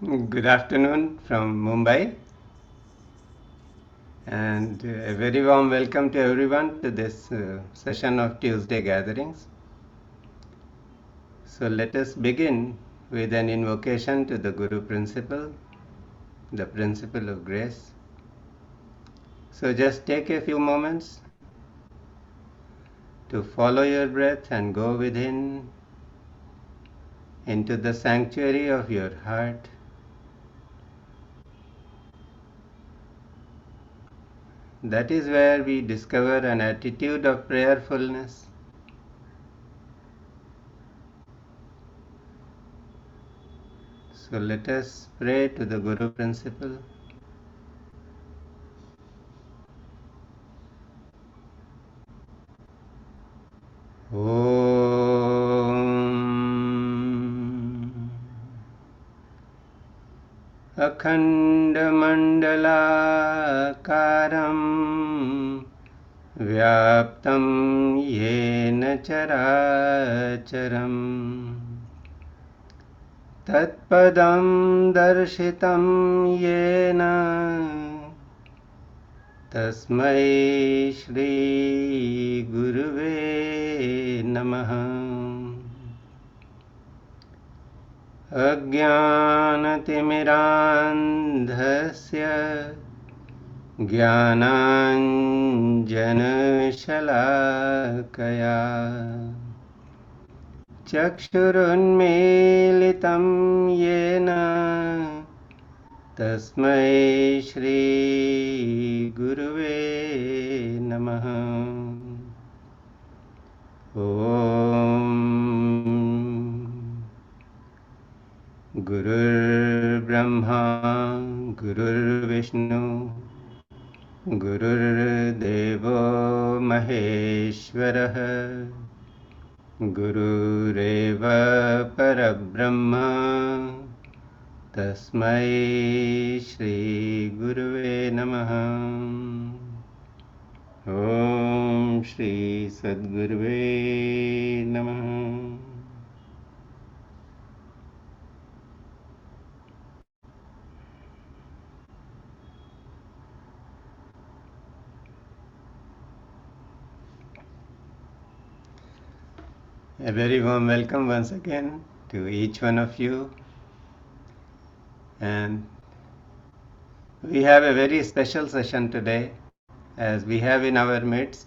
Good afternoon from Mumbai, and a very warm welcome to everyone to this session of Tuesday gatherings. So, let us begin with an invocation to the Guru principle, the principle of grace. So, just take a few moments to follow your breath and go within into the sanctuary of your heart. That is where we discover an attitude of prayerfulness. So let us pray to the Guru principle. Om Akhandamandalakaram Vyaptam Yena Characharam Tatpadam Darshitam Yena Tasmai Shri Guruve Namaha. Ajnanatimirandhasya Jnananjanashalakaya Chakshurunmilitam Yena Tasmai Shri Guruve Namaha. Om Gurur Brahma Gurur Vishnu Gurur Devo Maheshwarah Gurureva Parabrahma Tasmai Shri Guruve Namaha. Om Shri Sadguruve Namaha. A very warm welcome once again to each one of you. And we have a very special session today, as we have in our midst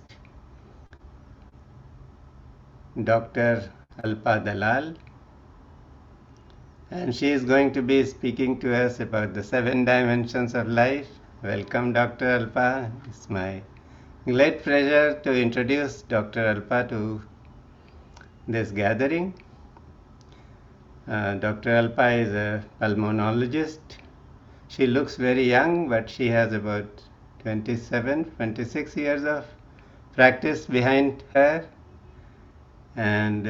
Dr. Alpa Dalal, and she is going to be speaking to us about the 7 dimensions of life. Welcome, Dr. Alpa. It's my great pleasure to introduce Dr. Alpa to this gathering. Dr. Alpa is a pulmonologist. She looks very young, but she has about 26 years of practice behind her, and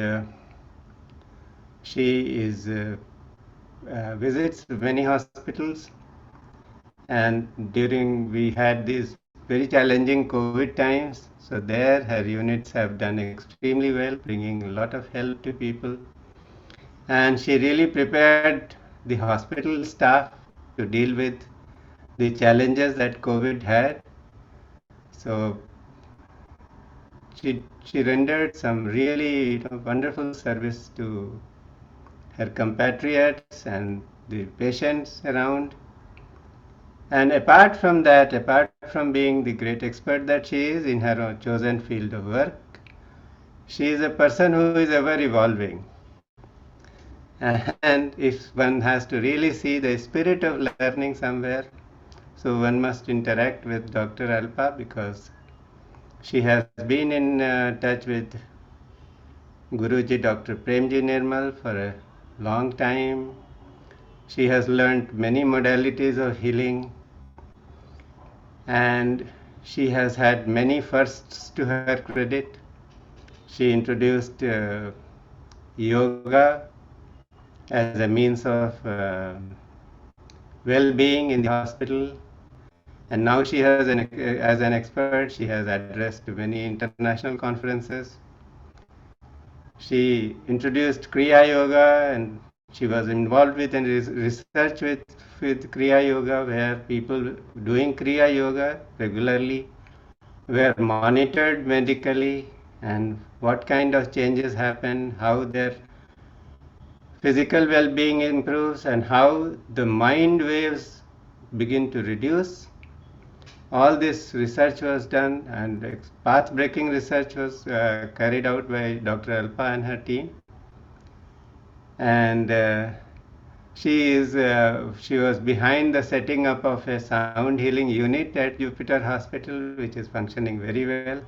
she visits many hospitals. And during we had these very challenging COVID times, so there her units have done extremely well, bringing a lot of help to people. And she really prepared the hospital staff to deal with the challenges that COVID had. So she rendered some really wonderful service to her compatriots and the patients around. And apart from that, apart from being the great expert that she is in her chosen field of work, she is a person who is ever evolving. And if one has to really see the spirit of learning somewhere, so one must interact with Dr. Alpa, because she has been in touch with Guruji Dr. Premji Nirmal for a long time. She has learned many modalities of healing, and she has had many firsts to her credit. She introduced yoga as a means of well-being in the hospital, and now she has as an expert, she has addressed many international conferences. She introduced kriya yoga, and She was involved with research with Kriya Yoga, where people doing Kriya Yoga regularly were monitored medically, and what kind of changes happen, how their physical well-being improves, and how the mind waves begin to reduce. All this research was done, and path-breaking research was carried out by Dr. Alpa and her team. And she was behind the setting up of a sound healing unit at Jupiter Hospital, which is functioning very well.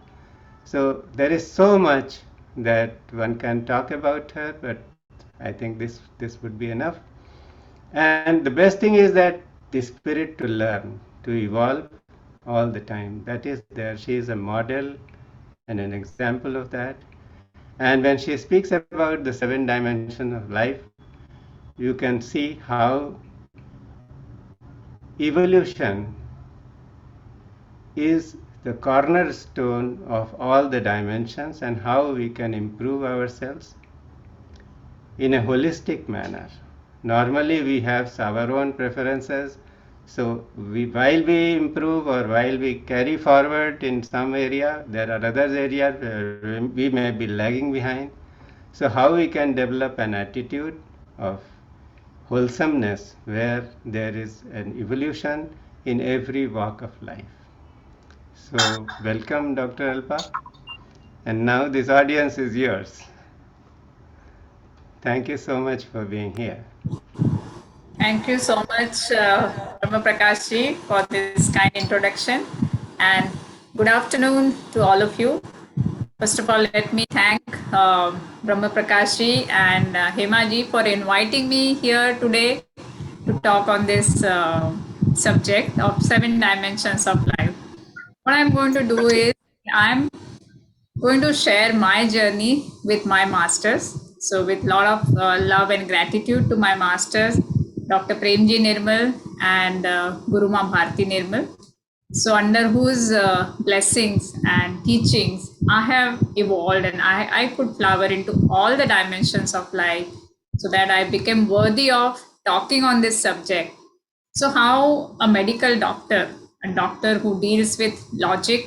So there is so much that one can talk about her, but I think this would be enough. And the best thing is that the spirit to learn, to evolve all the time, that is there. She is a model and an example of that. And when she speaks about the 7 dimensions of life, you can see how evolution is the cornerstone of all the dimensions, and how we can improve ourselves in a holistic manner. Normally we have our own preferences, so while we improve or while we carry forward in some area, there are other areas where we may be lagging behind. So how we can develop an attitude of wholesomeness where there is an evolution in every walk of life. So welcome, Dr. Alpa, and now this audience is yours. Thank you so much for being here. Thank you so much, Brahma Prakash ji, for this kind introduction. And good afternoon to all of you. First of all, let me thank Brahma Prakash ji and Hema ji for inviting me here today to talk on this subject of 7 dimensions of life. What I'm going to do is I'm going to share my journey with my masters. So, with a lot of love and gratitude to my masters, Dr. Premji Nirmal and Guru Ma Bharti Nirmal. So, under whose blessings and teachings I have evolved, and I could flower into all the dimensions of life, so that I became worthy of talking on this subject. So, how a medical doctor, a doctor who deals with logic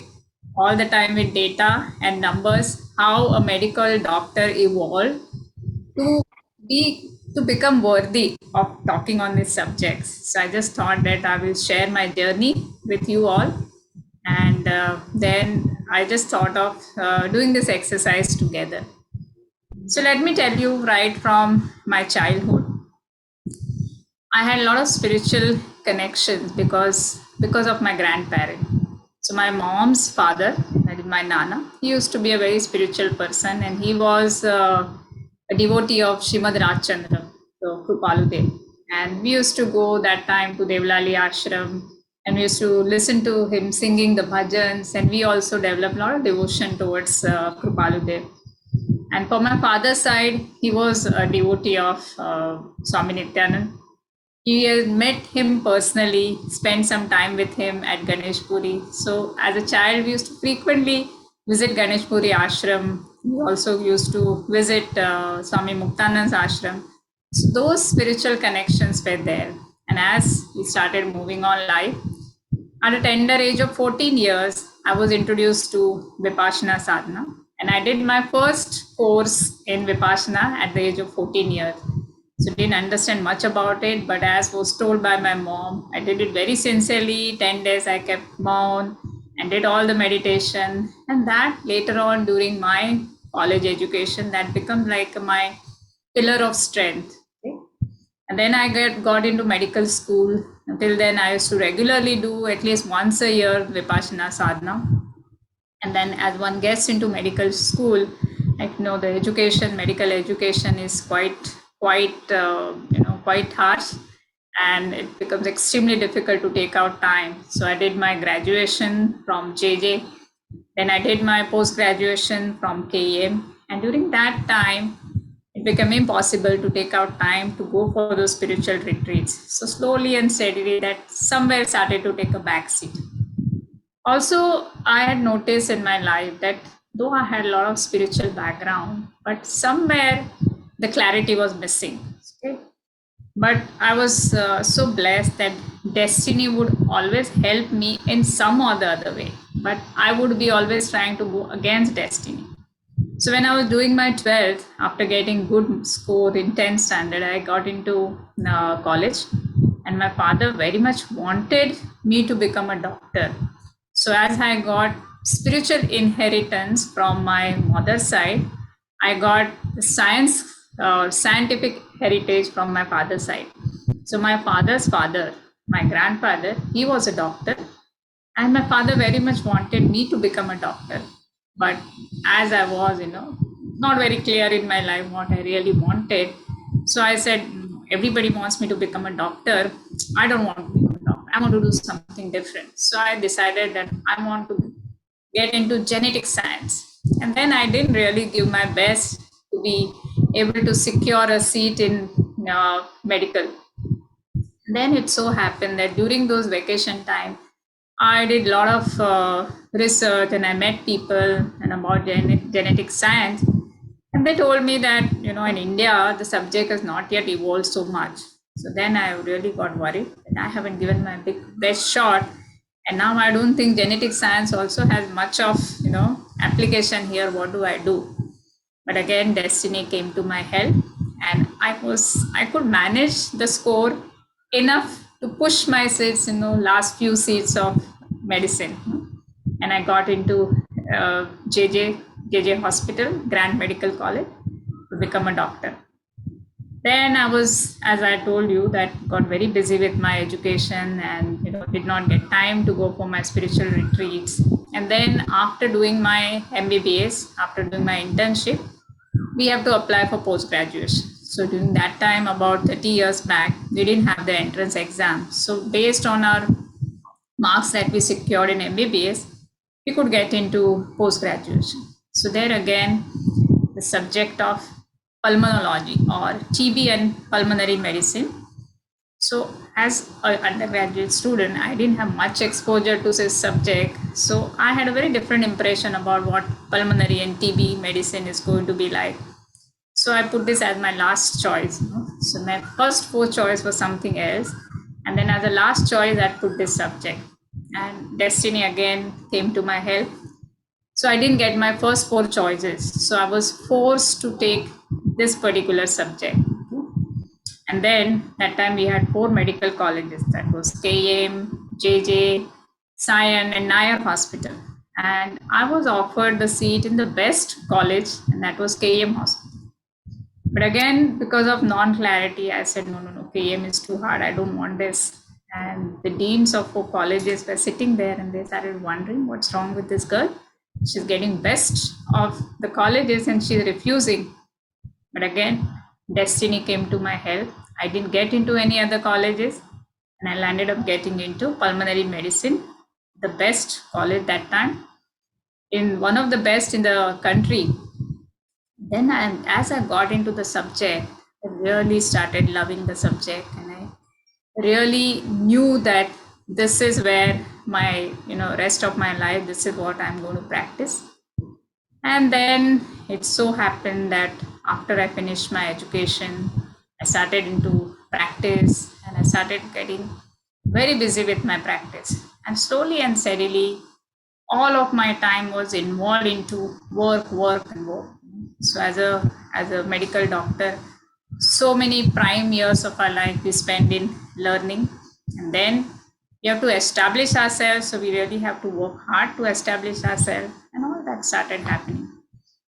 all the time with data and numbers, how a medical doctor evolved to become worthy of talking on these subjects. So I just thought that I will share my journey with you all, and then I just thought of doing this exercise together. So let me tell you, right from my childhood, I had a lot of spiritual connections because of my grandparent. So my mom's father, that is my nana, he used to be a very spiritual person, and he was a devotee of Shrimad Rajchandra, so Krupaludev. And we used to go that time to Devlali Ashram, and we used to listen to him singing the bhajans, and we also developed a lot of devotion towards Krupaludev. And for my father's side, he was a devotee of Swami Nityanand. He had met him personally, spent some time with him at Ganesh Puri. So as a child, we used to frequently visit Ganesh Puri ashram. We also used to visit Swami Muktanand's ashram. So those spiritual connections were there. And as we started moving on life, at a tender age of 14 years, I was introduced to Vipassana sadhana. And I did my first course in Vipassana at the age of 14 years. So didn't understand much about it, but as was told by my mom, I did it very sincerely. 10 days I kept mount and did all the meditation. And that later on during my college education, that became like my pillar of strength. Okay? And then I got into medical school. Until then, I used to regularly do at least once a year Vipassana sadhana. And then as one gets into medical school, like the education, medical education is quite harsh, and it becomes extremely difficult to take out time. So I did my graduation from JJ, then I did my post graduation from KEM, and during that time it became impossible to take out time to go for those spiritual retreats. So slowly and steadily that somewhere started to take a backseat. Also, I had noticed in my life that though I had a lot of spiritual background, but somewhere the clarity was missing. Okay? But I was so blessed that destiny would always help me in some or the other way. But I would be always trying to go against destiny. So when I was doing my 12th, after getting good score in 10th standard, I got into college, and my father very much wanted me to become a doctor. So as I got spiritual inheritance from my mother's side, I got science, scientific heritage from my father's side. So my father's father, my grandfather, he was a doctor, and my father very much wanted me to become a doctor. But as I was, not very clear in my life what I really wanted, so I said, everybody wants me to become a doctor. I don't want to become a doctor. I want to do something different. So I decided that I want to get into genetic science. And then I didn't really give my best to be able to secure a seat in medical. Then it so happened that during those vacation time, I did a lot of research, and I met people and about genetic science. And they told me that, in India, the subject has not yet evolved so much. So then I really got worried that I haven't given my best shot. And now I don't think genetic science also has much of, application here. What do I do? But again, destiny came to my help, and I could manage the score enough to push my seats, last few seats of medicine. And I got into JJ Hospital, Grand Medical College, to become a doctor. Then I was, as I told you, that got very busy with my education, and did not get time to go for my spiritual retreats. And then after doing my MBBS, after doing my internship, we have to apply for post graduation. So during that time, about 30 years back, we didn't have the entrance exam. So based on our marks that we secured in MBBS, we could get into post graduation. So there again, the subject of pulmonology, or TB and pulmonary medicine. So as an undergraduate student, I didn't have much exposure to this subject. So I had a very different impression about what pulmonary and TB medicine is going to be like. So I put this as my last choice. So my first four choice was something else. And then as a last choice, I put this subject. And destiny again came to my help. So I didn't get my first four choices. So I was forced to take this particular subject. And then that time we had four medical colleges. That was KM, JJ, Sion, and Nair Hospital. And I was offered the seat in the best college, and that was KM Hospital. But again, because of non-clarity, I said, no, KM is too hard. I don't want this. And the deans of four colleges were sitting there, and they started wondering what's wrong with this girl. She's getting best of the colleges and she's refusing. But again, destiny came to my help. I didn't get into any other colleges, and I landed up getting into pulmonary medicine, the best college that time, in one of the best in the country. Then as I got into the subject, I really started loving the subject, and I really knew that this is where my rest of my life, this is what I'm going to practice. And then it so happened that after I finished my education, I started into practice, and I started getting very busy with my practice. And slowly and steadily, all of my time was involved into work, and work. So as a medical doctor, so many prime years of our life we spend in learning, and then we have to establish ourselves. So we really have to work hard to establish ourselves, and all that started happening.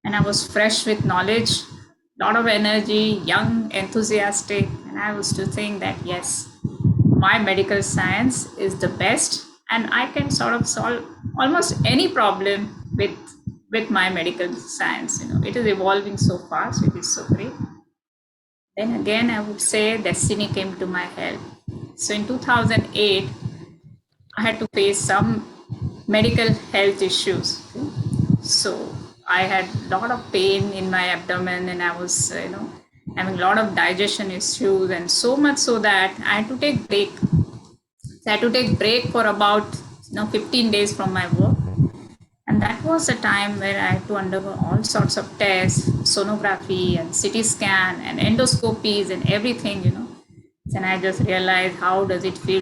And I was fresh with knowledge, lot of energy, young, enthusiastic, and I was to think that yes, my medical science is the best, and I can sort of solve almost any problem with my medical science. It is evolving so fast, it is so great. Then again, I would say destiny came to my help. So in 2008, I had to face some medical health issues. So I had a lot of pain in my abdomen, and I was, having a lot of digestion issues, and so much so that I had to take break. So I had to take break for about 15 days from my work. And that was a time where I had to undergo all sorts of tests, sonography and CT scan and endoscopies and everything. And I just realized how does it feel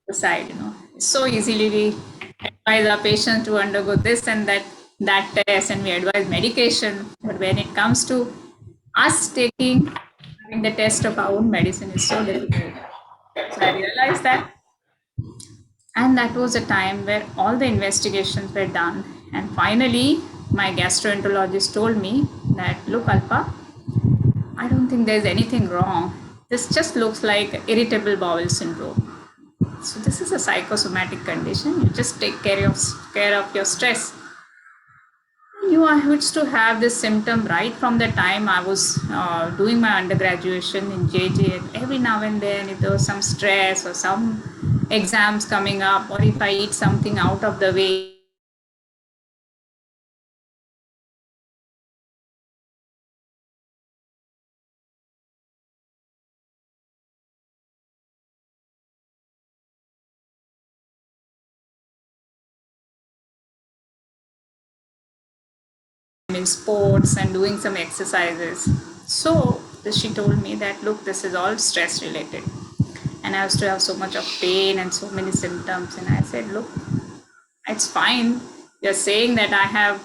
to side, It's so easily we advise our patients to undergo this and that test, and we advise medication. But when it comes to us having the test of our own medicine is so difficult. So I realized that, and that was a time where all the investigations were done. And finally, my gastroenterologist told me that, look, Alpa, I don't think there's anything wrong. This just looks like irritable bowel syndrome. So this is a psychosomatic condition. You just take care of your stress. I used to have this symptom right from the time I was doing my undergraduation in JJ. Every now and then, if there was some stress or some exams coming up, or if I eat something out of the way, in sports and doing some exercises. So she told me that, look, this is all stress related. And I used to have so much of pain and so many symptoms. And I said, look, it's fine. You're saying that I have,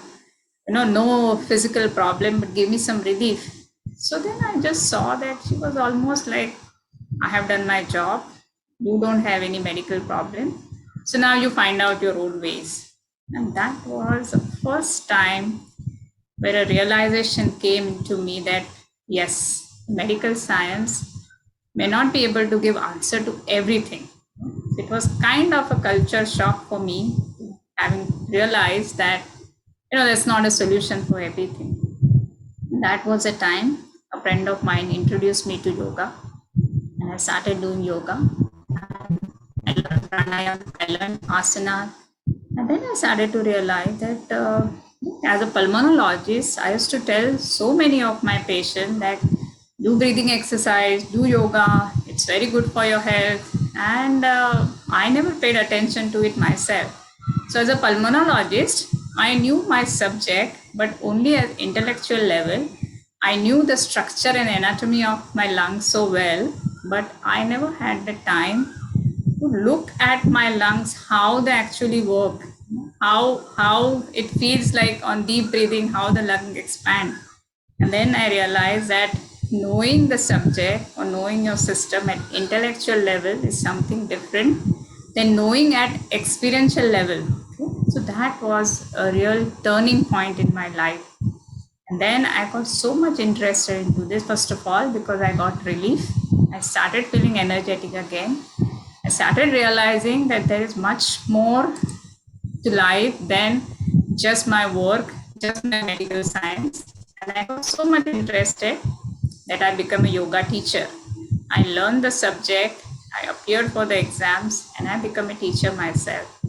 no physical problem, but give me some relief. So then I just saw that she was almost like, I have done my job. You don't have any medical problem. So now you find out your own ways. And that was the first time where a realization came into me that, yes, medical science may not be able to give answer to everything. It was kind of a culture shock for me, having realized that, that's not a solution for everything. That was a time a friend of mine introduced me to yoga, and I started doing yoga. I learned pranayama, I learned asana, and then I started to realize that as a pulmonologist, I used to tell so many of my patients that do breathing exercise, do yoga, it's very good for your health. And I never paid attention to it myself. So as a pulmonologist, I knew my subject, but only at intellectual level. I knew the structure and anatomy of my lungs so well, but I never had the time to look at my lungs, how they actually work, how it feels like on deep breathing, how the lung expand. And then I realized that knowing the subject or knowing your system at intellectual level is something different than knowing at experiential level. Okay? So that was a real turning point in my life. And then I got so much interested into this, first of all, because I got relief. I started feeling energetic again. I started realizing that there is much more to life than just my work, just my medical science. And I got so much interested that I became a yoga teacher. I learned the subject, I appeared for the exams, and I became a teacher myself.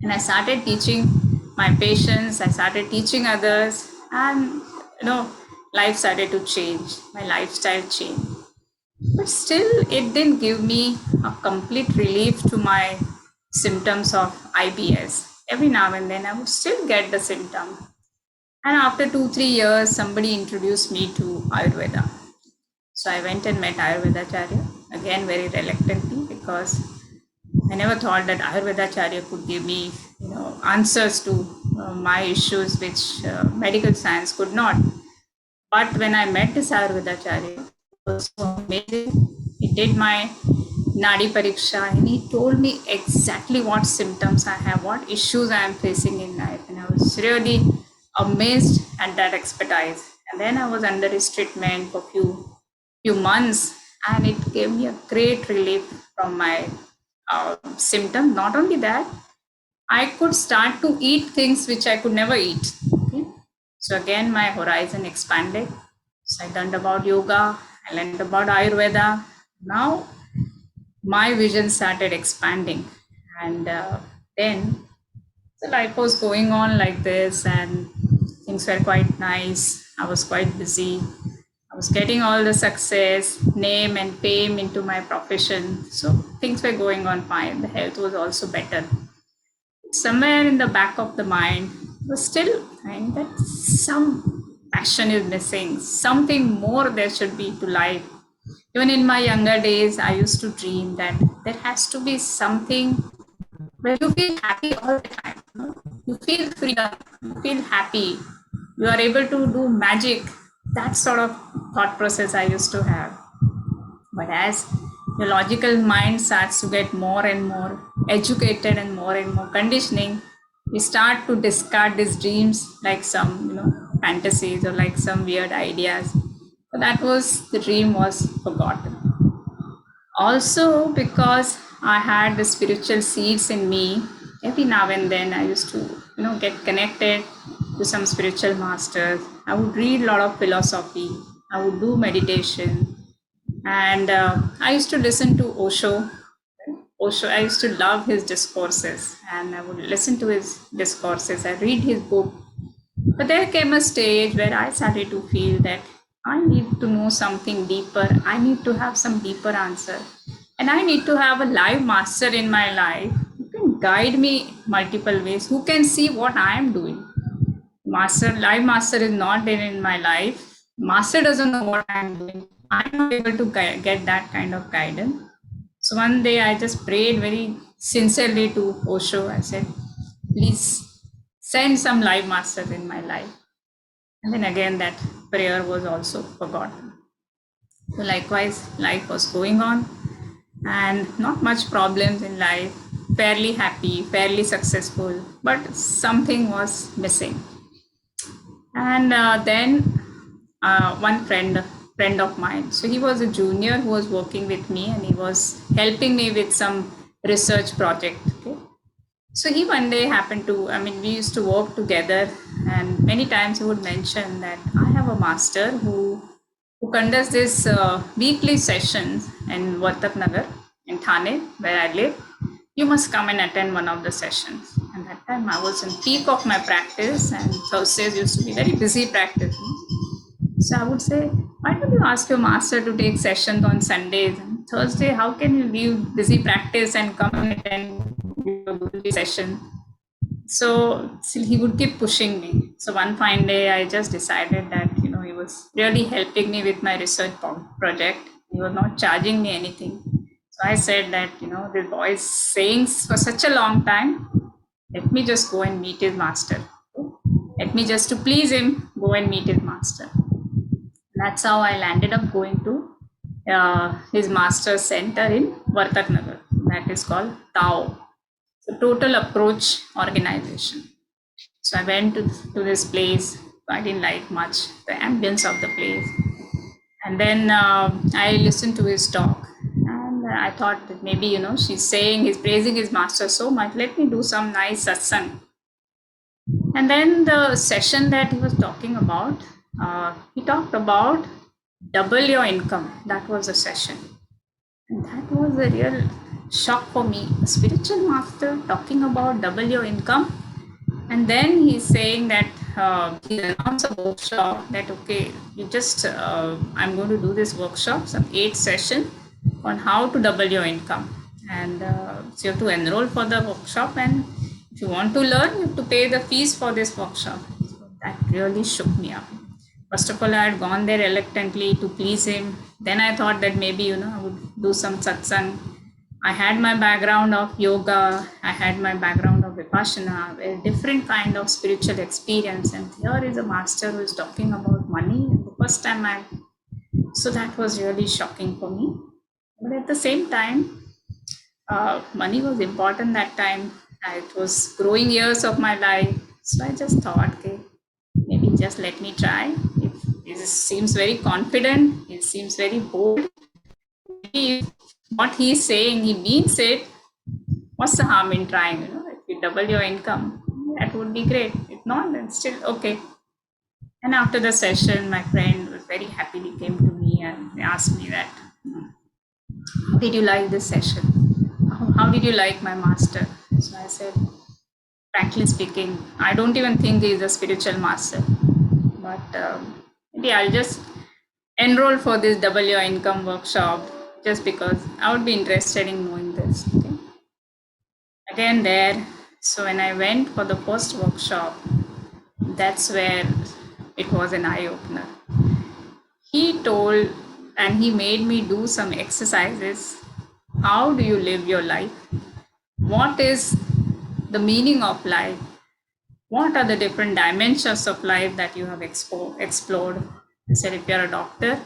And I started teaching my patients, I started teaching others, and life started to change, my lifestyle changed. But still, it didn't give me a complete relief to my symptoms of IBS. Every now and then, I would still get the symptom. And after 2-3 years, somebody introduced me to Ayurveda. So I went and met Ayurveda Acharya, again very reluctantly, because I never thought that Ayurveda Acharya could give me, answers to my issues, which medical science could not. But when I met this Ayurveda Acharya, it was so amazing. He did my Nadi Pariksha and he told me exactly what symptoms I have, what issues I am facing in life. And I was really amazed at that expertise. And then I was under his treatment for few months, and it gave me a great relief from my symptom. Not only that, I could start to eat things which I could never eat. Okay? So again, my horizon expanded. So I learned about yoga, I learned about Ayurveda. Now my vision started expanding. And then the life was going on like this, and things were quite nice. I was quite busy. I was getting all the success, name and fame into my profession. So things were going on fine. The health was also better. Somewhere in the back of the mind was still trying that some passion is missing, something more there should be to life. Even in my younger days, I used to dream that there has to be something where you feel happy all the time. You feel freedom, you feel happy, you are able to do magic. That sort of thought process I used to have. But as your logical mind starts to get more and more educated and more conditioning, we start to discard these dreams like some, fantasies or like some weird ideas. So that was the dream was forgotten. Also, because I had the spiritual seeds in me, every now and then I used to, get connected to some spiritual masters. I would read a lot of philosophy. I would do meditation, and I used to listen to Osho. Osho, I used to love his discourses, and I would listen to his discourses. I read his book, but there came a stage where I started to feel that I need to know something deeper. I need to have some deeper answer. And I need to have a live master in my life who can guide me multiple ways, who can see what I am doing. Live master is not there in my life. Master doesn't know what I'm doing. I'm not able to get that kind of guidance. So one day I just prayed very sincerely to Osho. I said, please send some live masters in my life. And then again, that prayer was also forgotten. So likewise, life was going on and not much problems in life, fairly happy, fairly successful, but something was missing. And then one friend of mine, so he was a junior who was working with me and he was helping me with some research project. Okay, so he one day happened to, I mean, we used to work together, and many times he would mention that I have a master who conducts this weekly sessions in Vartak Nagar in Thane, where I live. You must come and attend one of the sessions. And that time I was in peak of my practice, and Thursdays used to be very busy practice. So I would say, why don't you ask your master to take sessions on Sundays? And Thursday, how can you leave busy practice and come and attend your session? So still he would keep pushing me. So one fine day, I just decided that, he was really helping me with my research project. He was not charging me anything. So I said that, this boy is saying for such a long time, let me just go and meet his master. Let me just to please him, go and meet his master. That's how I landed up going to his master's center in Vartak Nagar. That is called Tao, the Total Approach Organization. So I went to this place. I didn't like much the ambience of the place. And then I listened to his talk. And I thought that maybe, he's praising his master so much. Let me do some nice satsang. And then the session that he was talking about, he talked about double your income. That was the session. And that was a real shock for me. A spiritual master talking about double your income. And then he's saying that he announced a workshop that, okay, I'm going to do this workshop, some 8 session on how to double your income. And so you have to enroll for the workshop. And if you want to learn, you have to pay the fees for this workshop. So that really shook me up. First of all, I had gone there reluctantly to please him. Then I thought that maybe, I would do some satsang. I had my background of yoga. I had my background of vipassana, a different kind of spiritual experience. And here is a master who is talking about money. And the first time so that was really shocking for me. But at the same time, money was important that time. It was growing years of my life. So I just thought, okay, maybe just let me try. If it seems very confident, it seems very bold. If what he's saying, he means it, what's the harm in trying? If you double your income, that would be great. If not, then still okay. And after the session, my friend was very happily came to me and asked me that, how did you like this session? How did you like my master? So I said, frankly speaking, I don't even think he is a spiritual master. But maybe I'll just enroll for this double your income workshop just because I would be interested in knowing this. Okay? Again there, so when I went for the first workshop, that's where it was an eye-opener. He told and he made me do some exercises. How do you live your life? What is the meaning of life? What are the different dimensions of life that you have explored? He said, if you're a doctor,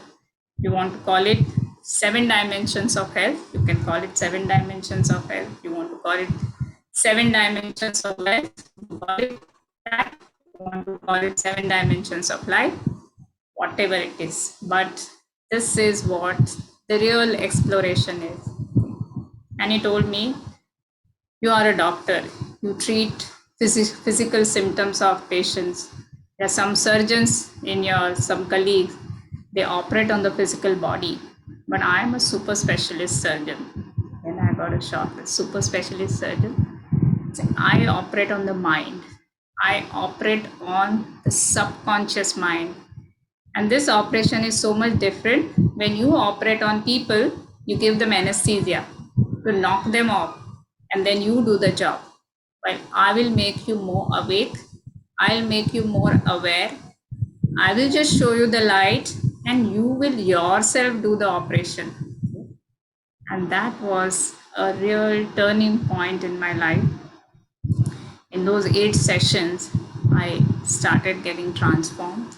you want to call it 7 dimensions of health, you can call it 7 dimensions of health. You want to call it 7 dimensions of wealth, you call it that. You want to call it 7 dimensions of life, whatever it is. But this is what the real exploration is. And he told me, you are a doctor, you treat physical symptoms of patients. There are some surgeons in your, some colleagues, they operate on the physical body, but I am a super specialist surgeon. And I got a shock, a super specialist surgeon. So I operate on the mind. I operate on the subconscious mind. And this operation is so much different. When you operate on people, you give them anesthesia to knock them off, and then you do the job. Well, I will make you more awake. I'll make you more aware. I will just show you the light, and you will yourself do the operation. And that was a real turning point in my life. In those 8 sessions, I started getting transformed.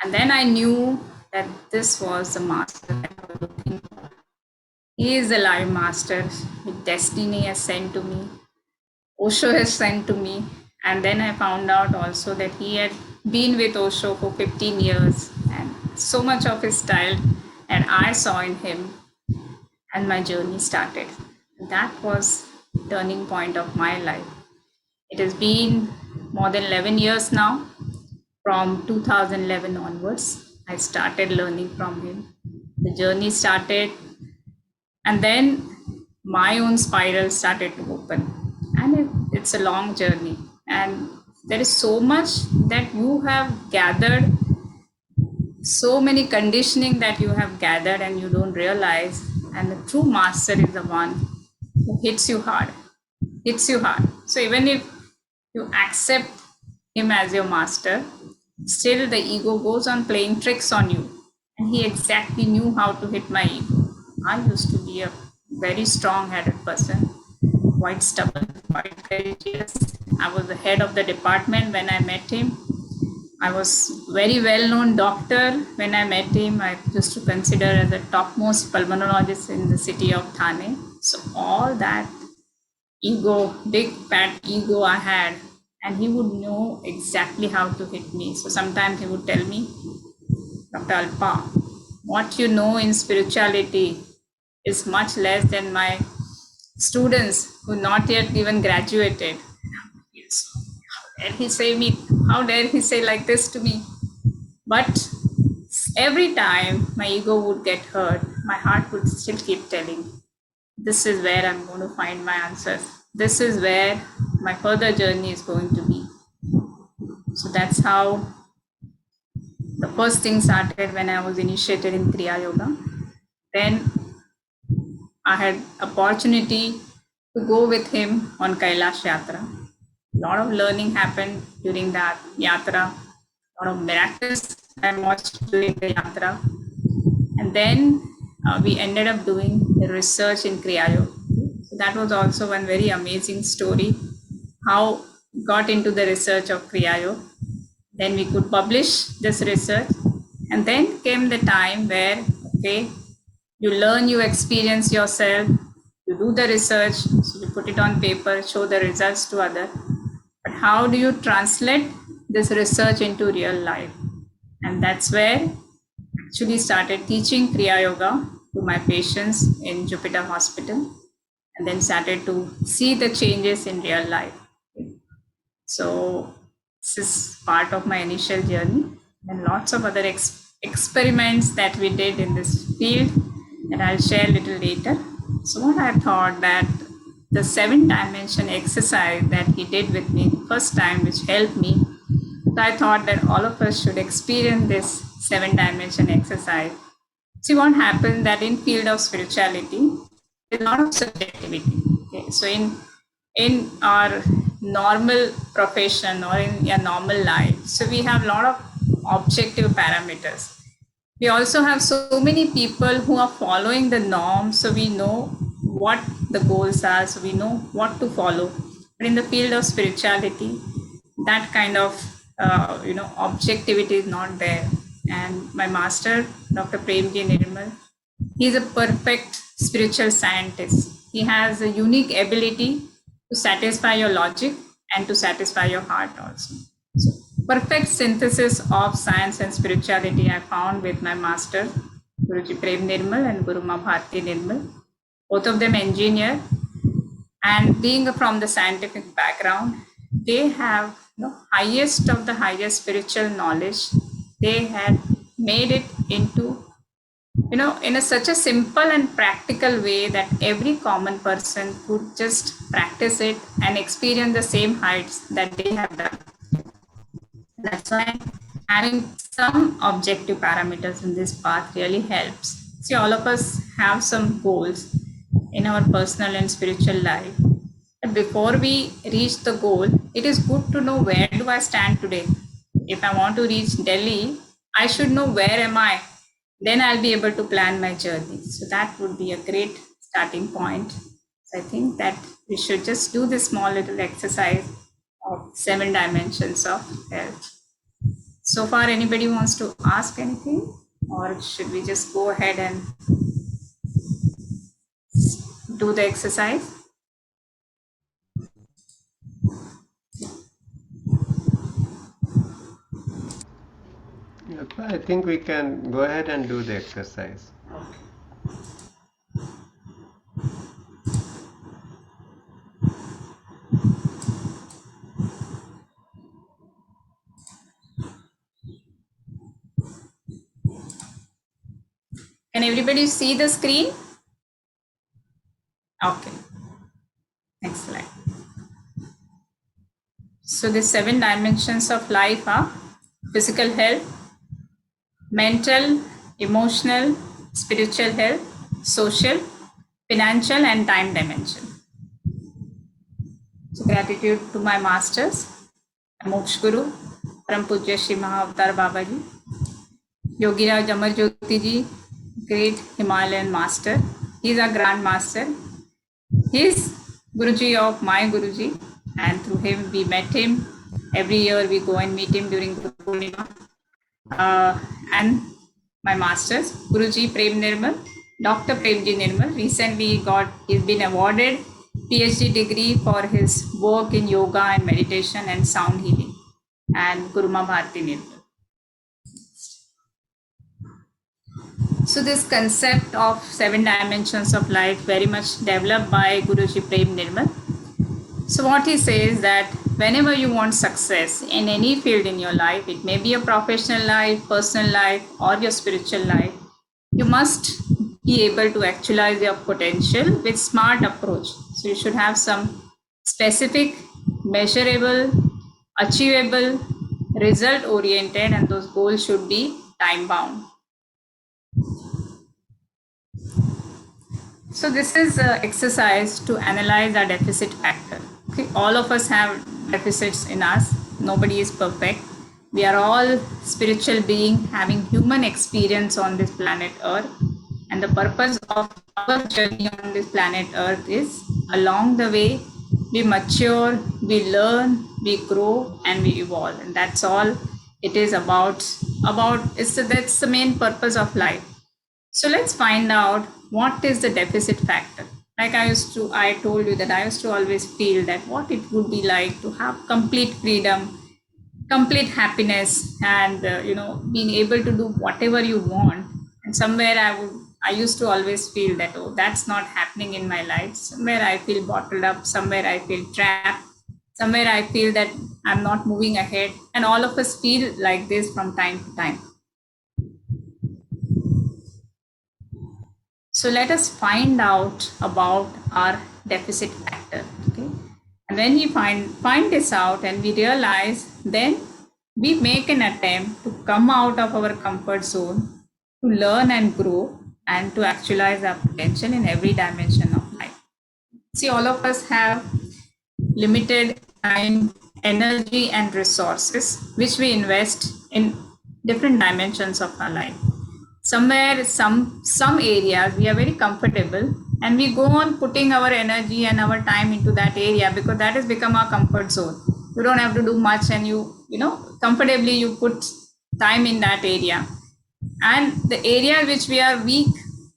And then I knew that this was the master that I was looking for. He is the live master with destiny has sent to me. Osho has sent to me. And then I found out also that he had been with Osho for 15 years and so much of his style, and I saw in him, and my journey started. That was the turning point of my life. It has been more than 11 years now. From 2011 onwards, I started learning from him. The journey started, and then my own spiral started to open. And it's a long journey. And there is so much that you have gathered, so many conditioning that you have gathered and you don't realize. And the true master is the one who hits you hard, hits you hard. So even if you accept him as your master, still the ego goes on playing tricks on you. And he exactly knew how to hit my ego. I used to be a very strong-headed person, quite stubborn, quite courageous. I was the head of the department when I met him. I was very well-known doctor when I met him. I used to consider as the topmost pulmonologist in the city of Thane. So all that ego, big fat ego I had, and he would know exactly how to hit me. So sometimes he would tell me, Dr. Alpa, what you know in spirituality is much less than my students who not yet even graduated. And he say me, how dare he say like this to me? But every time my ego would get hurt, my heart would still keep telling, this is where I'm going to find my answers. This is where my further journey is going to be. So that's how the first thing started when I was initiated in Kriya Yoga. Then I had opportunity to go with him on Kailash Yatra. A lot of learning happened during that yatra. A lot of miracles I watched during the yatra. And then we ended up doing the research in Kriya Yoga. So that was also one very amazing story, how we got into the research of Kriya Yoga. Then we could publish this research. And then came the time where, okay, you learn, you experience yourself, you do the research, so you put it on paper, show the results to others. But how do you translate this research into real life? And that's where I actually started teaching Kriya Yoga to my patients in Jupiter Hospital, and then started to see the changes in real life. So this is part of my initial journey, and lots of other experiments that we did in this field that I'll share a little later. So what I thought that the 7 dimension exercise that he did with me the first time, which helped me, so I thought that all of us should experience this 7 dimension exercise. See what happens that in field of spirituality, there's a lot of subjectivity. Okay? So in our normal profession or in your normal life, so we have a lot of objective parameters. We also have so many people who are following the norm, so we know what the goals are, so we know what to follow. But in the field of spirituality, that kind of objectivity is not there. And my master, Dr. Premji Nirmal, he's a perfect spiritual scientist. He has a unique ability to satisfy your logic and to satisfy your heart also. So, perfect synthesis of science and spirituality I found with my master, Guruji Prem Nirmal and Guru Ma Bharti Nirmal. Both of them engineer, and being from the scientific background, they have highest of the highest spiritual knowledge. They had made it into in such a simple and practical way that every common person could just practice it and experience the same heights that they have done. That's why having some objective parameters in this path really helps. See, all of us have some goals in our personal and spiritual life. But before we reach the goal, it is good to know where do I stand today. If I want to reach Delhi, I should know where am I. Then I'll be able to plan my journey. So that would be a great starting point. So I think that we should just do this small little exercise of 7 dimensions of health. So far, anybody wants to ask anything, or should we just go ahead and do the exercise? I think we can go ahead and do the exercise. Can everybody see the screen? Okay. Next slide. So the 7 dimensions of life are physical health, mental, emotional, spiritual health, social, financial, and time dimension. So gratitude to my masters, Moksha Guru, Param Pujya Shri Mahavatar Babaji, Yogiraj Amar Jyoti Ji, great Himalayan master. He is a grand master. He is Guruji of my Guruji, and through him we met him. Every year we go and meet him during Guru Purnima. And my masters, Guruji Prem Nirmal, Dr. Premji Nirmal, recently he's been awarded PhD degree for his work in yoga and meditation and sound healing, and Guru Ma Bharti Nirmal. So this concept of 7 dimensions of life very much developed by Guruji Prem Nirmal. So what he says that whenever you want success in any field in your life, it may be a professional life, personal life, or your spiritual life, you must be able to actualize your potential with smart approach. So you should have some specific, measurable, achievable, result oriented, and those goals should be time bound. So this is an exercise to analyze our deficit factor. Okay, all of us have deficits in us. Nobody is perfect. We are all spiritual beings having human experience on this planet Earth. And the purpose of our journey on this planet Earth is along the way, we mature, we learn, we grow, and we evolve. And that's all it is about. That's the main purpose of life. So let's find out what is the deficit factor. Like I told you that I used to always feel that what it would be like to have complete freedom, complete happiness, and being able to do whatever you want. And somewhere I used to always feel that, oh, that's not happening in my life. Somewhere I feel bottled up, somewhere I feel trapped, somewhere I feel that I'm not moving ahead. And all of us feel like this from time to time. So let us find out about our deficit factor. Okay, and when we find this out and we realize, then we make an attempt to come out of our comfort zone, to learn and grow, and to actualize our potential in every dimension of life. See, all of us have limited time, energy, and resources which we invest in different dimensions of our life. somewhere, some areas we are very comfortable, and we go on putting our energy and our time into that area because that has become our comfort zone. You don't have to do much, and you know comfortably you put time in that area. And the area which we are weak,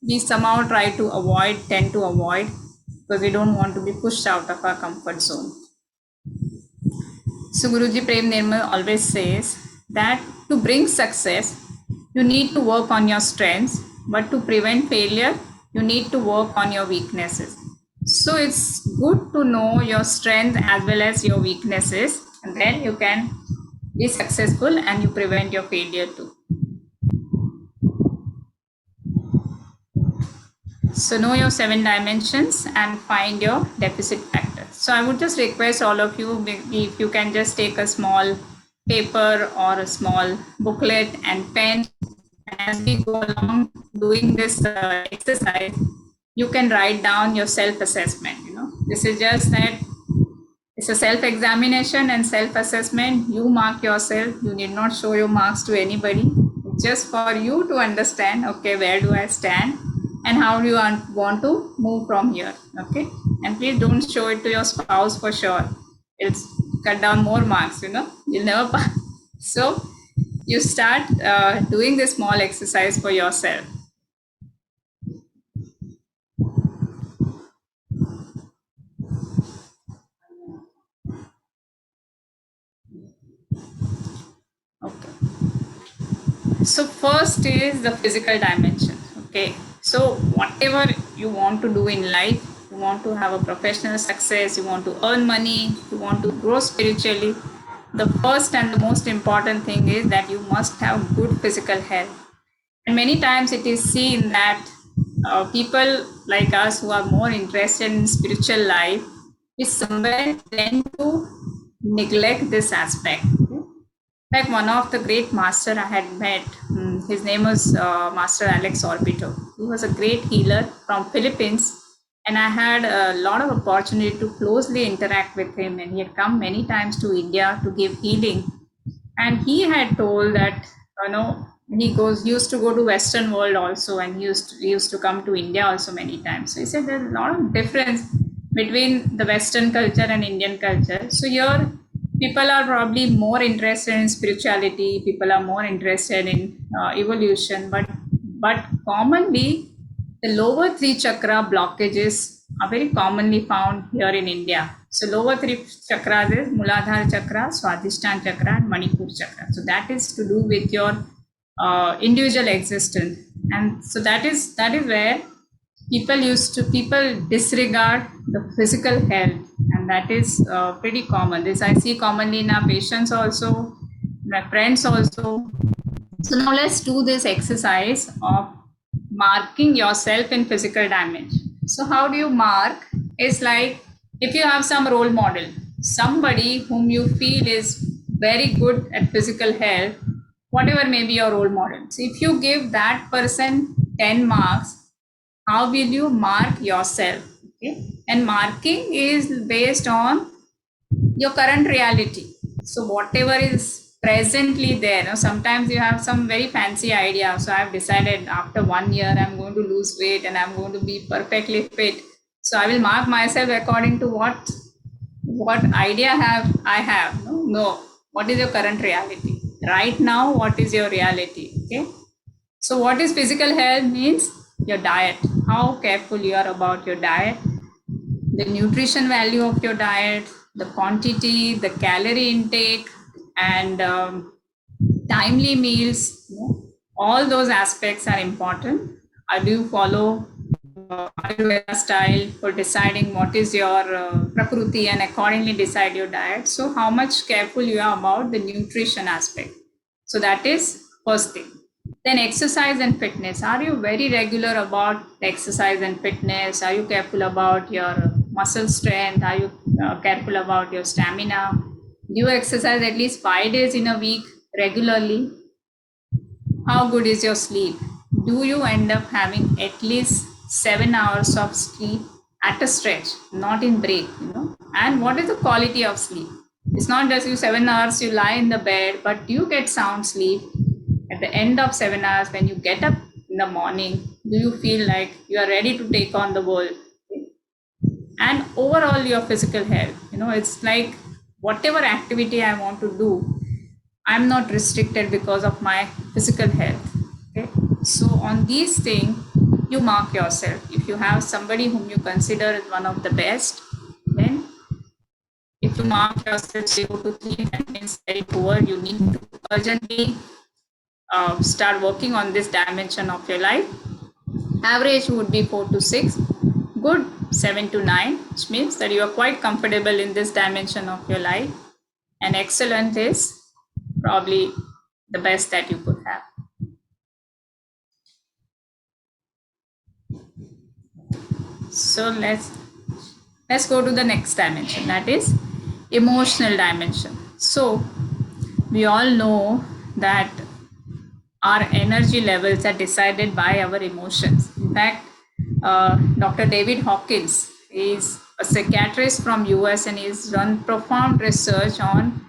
we somehow tend to avoid, because we don't want to be pushed out of our comfort zone. So Guruji Prem Nirmal always says that to bring success, you need to work on your strengths, but to prevent failure, you need to work on your weaknesses. So it's good to know your strength as well as your weaknesses, and then you can be successful and you prevent your failure too. So know your 7 dimensions and find your deficit factor. So I would just request all of you, if you can just take a small paper or a small booklet and pen, and as we go along doing this exercise, you can write down your self-assessment. This is just that it's a self-examination and self-assessment. You mark yourself. You need not show your marks to anybody. It's just for you to understand, okay, where do I stand and how do you want to move from here, okay? And please don't show it to your spouse for sure. It'll cut down more marks, you'll never pass. So you start doing this small exercise for yourself. Okay. So first is the physical dimension. Okay. So whatever you want to do in life, you want to have a professional success, you want to earn money, you want to grow spiritually, the first and the most important thing is that you must have good physical health. And many times it is seen that people like us who are more interested in spiritual life is somewhere tend to neglect this aspect. Like one of the great master I had met, his name was Master Alex Orbito. He was a great healer from Philippines, and I had a lot of opportunity to closely interact with him, and he had come many times to India to give healing. And he had told that he used to go to Western world also, and he used to come to India also many times. So he said there's a lot of difference between the Western culture and Indian culture. So here people are probably more interested in spirituality, people are more interested in evolution, but commonly the lower 3 chakra blockages are very commonly found here in India. So lower 3 chakras is Muladhara chakra, Swadhisthana chakra, and Manipur chakra. So that is to do with your individual existence, and so that is where people disregard the physical health, and that is pretty common. This I see commonly in our patients also, my friends also. So now let's do this exercise of marking yourself in physical dimension. So how do you mark? It's like if you have some role model, somebody whom you feel is very good at physical health, whatever may be your role model. So if you give that person 10 marks, how will you mark yourself? Okay, and marking is based on your current reality. So whatever is presently there, sometimes you have some very fancy idea. So I've decided after 1 year I'm going to lose weight and I'm going to be perfectly fit. So I will mark myself according to what idea I have. No, what is your current reality right now? What is your reality? Okay, so what is physical health means your diet, how careful you are about your diet, the nutrition value of your diet, the quantity, the calorie intake, and timely meals. All those aspects are important. Do you follow Ayurveda style for deciding what is your prakruti and accordingly decide your diet? So how much careful you are about the nutrition aspect. So that is first thing. Then exercise and fitness. Are you very regular about exercise and fitness? Are you careful about your muscle strength? Are you careful about your stamina? Do you exercise at least 5 days in a week regularly? How good is your sleep? Do you end up having at least 7 hours of sleep at a stretch, not in break? And what is the quality of sleep? It's not just you 7 hours you lie in the bed, but you get sound sleep. At the end of 7 hours, when you get up in the morning? Do you feel like you are ready to take on the world? Okay? And overall, your physical health. It's like whatever activity I want to do, I'm not restricted because of my physical health. Okay. So on these things, you mark yourself. If you have somebody whom you consider as one of the best, then if you mark yourself 0 to 3, that means very poor. You need to urgently start working on this dimension of your life. Average would be 4 to 6. Good 7 to 9, which means that you are quite comfortable in this dimension of your life. And excellent is probably the best that you could have. So let's go to the next dimension, that is emotional dimension. So we all know that our energy levels are decided by our emotions. In fact, Dr. David Hawkins is a psychiatrist from US, and he's run profound research on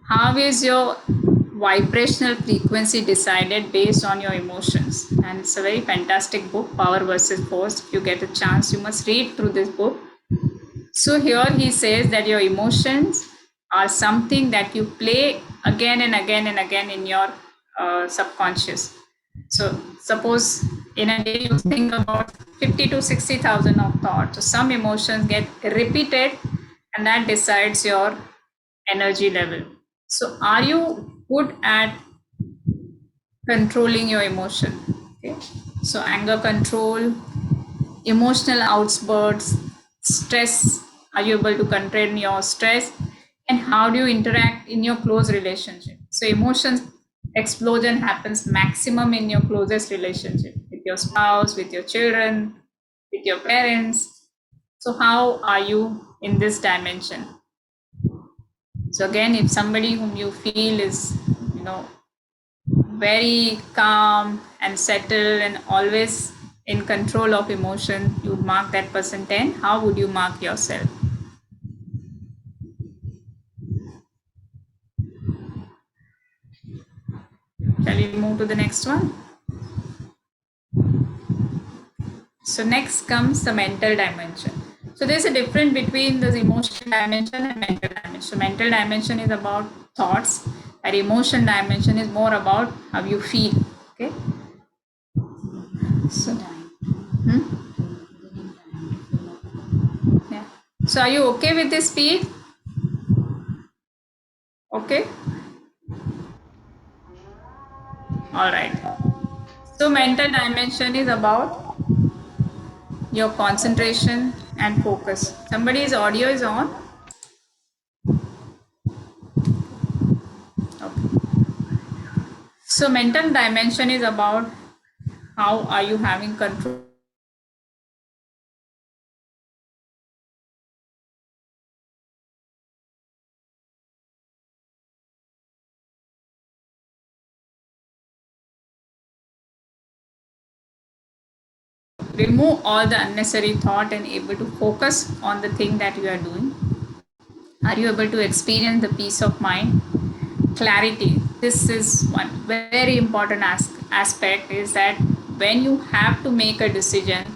how is your vibrational frequency decided based on your emotions. And it's a very fantastic book, Power versus Force. If you get a chance, you must read through this book. So here he says that your emotions are something that you play again and again and again in your subconscious. So suppose in a day you think about 50 to 60,000 of thoughts. So some emotions get repeated, and that decides your energy level. So are you good at controlling your emotion? Okay. So anger control, emotional outbursts, stress. Are you able to contain your stress? And how do you interact in your close relationship? So emotions explosion happens maximum in your closest relationship, with your spouse, with your children, with your parents. So how are you in this dimension? So again, if somebody whom you feel is, very calm and settled and always in control of emotion, you would mark that person 10. How would you mark yourself? Shall we move to the next one? So next comes the mental dimension. So there's a difference between the emotional dimension and mental dimension. So mental dimension is about thoughts, and emotion dimension is more about how you feel. Okay. So, yeah. So are you okay with this speed? Okay. All right. So mental dimension is about your concentration and focus. Somebody's audio is on. Okay. So mental dimension is about how are you having control. Remove all the unnecessary thought and able to focus on the thing that you are doing. Are you able to experience the peace of mind? Clarity. This is one very important aspect, is that when you have to make a decision,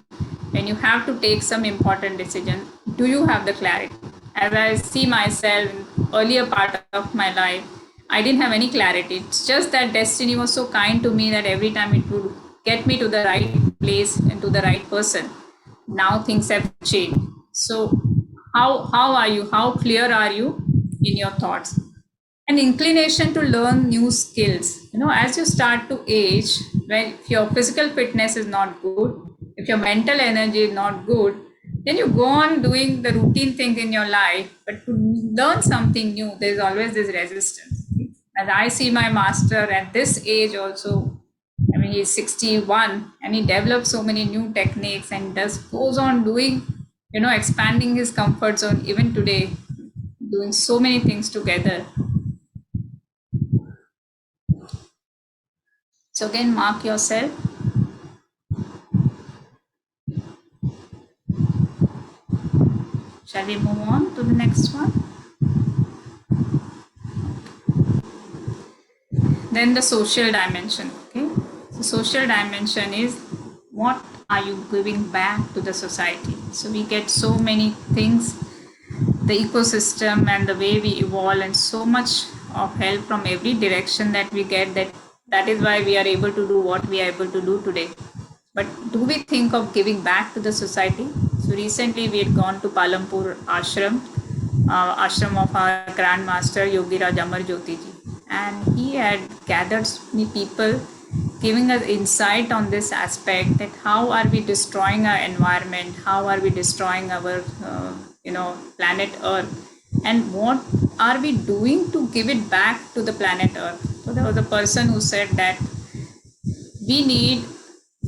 when you have to take some important decision, do you have the clarity? As I see myself in earlier part of my life, I didn't have any clarity. It's just that destiny was so kind to me that every time it would get me to the right place and to the right person. Now things have changed. So how are you? How clear are you in your thoughts? An inclination to learn new skills. As you start to age, when if your physical fitness is not good, if your mental energy is not good, then you go on doing the routine things in your life, but to learn something new, there's always this resistance. As I see my master at this age also, I mean, he's 61 and he develops so many new techniques and goes on doing, expanding his comfort zone even today, doing so many things together. So again, mark yourself. Shall we move on to the next one? Then the social dimension. Okay. The social dimension is what are you giving back to the society. So we get so many things, the ecosystem and the way we evolve, and so much of help from every direction that we get, that is why we are able to do what we are able to do today. But do we think of giving back to the society? So recently we had gone to Palampur ashram of our grandmaster Yogiraj Amar Jyoti ji, and he had gathered so many people, giving us insight on this aspect, that how are we destroying our environment, how are we destroying our planet Earth, and what are we doing to give it back to the planet Earth. So there was a person who said that we need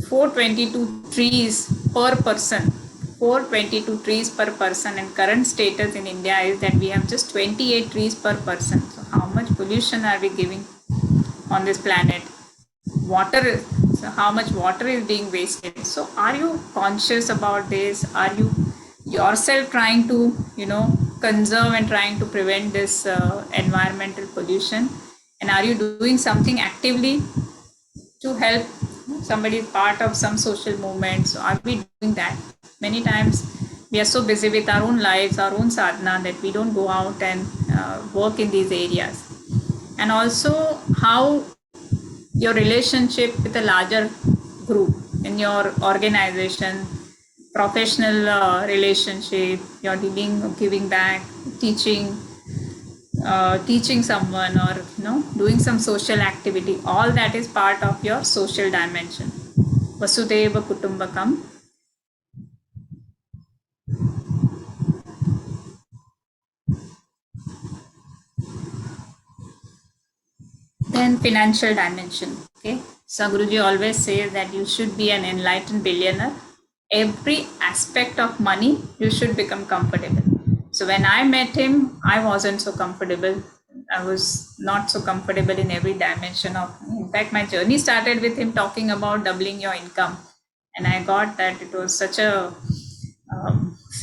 422 trees per person. 422 trees per person, and current status in India is that we have just 28 trees per person. So how much pollution are we giving on this planet? Water, so how much water is being wasted? So are you conscious about this? Are you yourself trying to conserve and trying to prevent this environmental pollution? And are you doing something actively to help? Somebody is part of some social movement, so are we doing that? Many times we are so busy with our own lives, our own sadhana, that we don't go out and work in these areas. And also how your relationship with a larger group in your organization, professional relationship, you're dealing, giving back, teaching someone, or doing some social activity, all that is part of your social dimension. Vasudeva Kutumbakam. Then financial dimension. Okay, so Guruji always says that you should be an enlightened billionaire. Every aspect of money you should become comfortable. So when I met him, I wasn't so comfortable. I was not so comfortable in every dimension of. In fact, my journey started with him talking about doubling your income, and I got that it was such a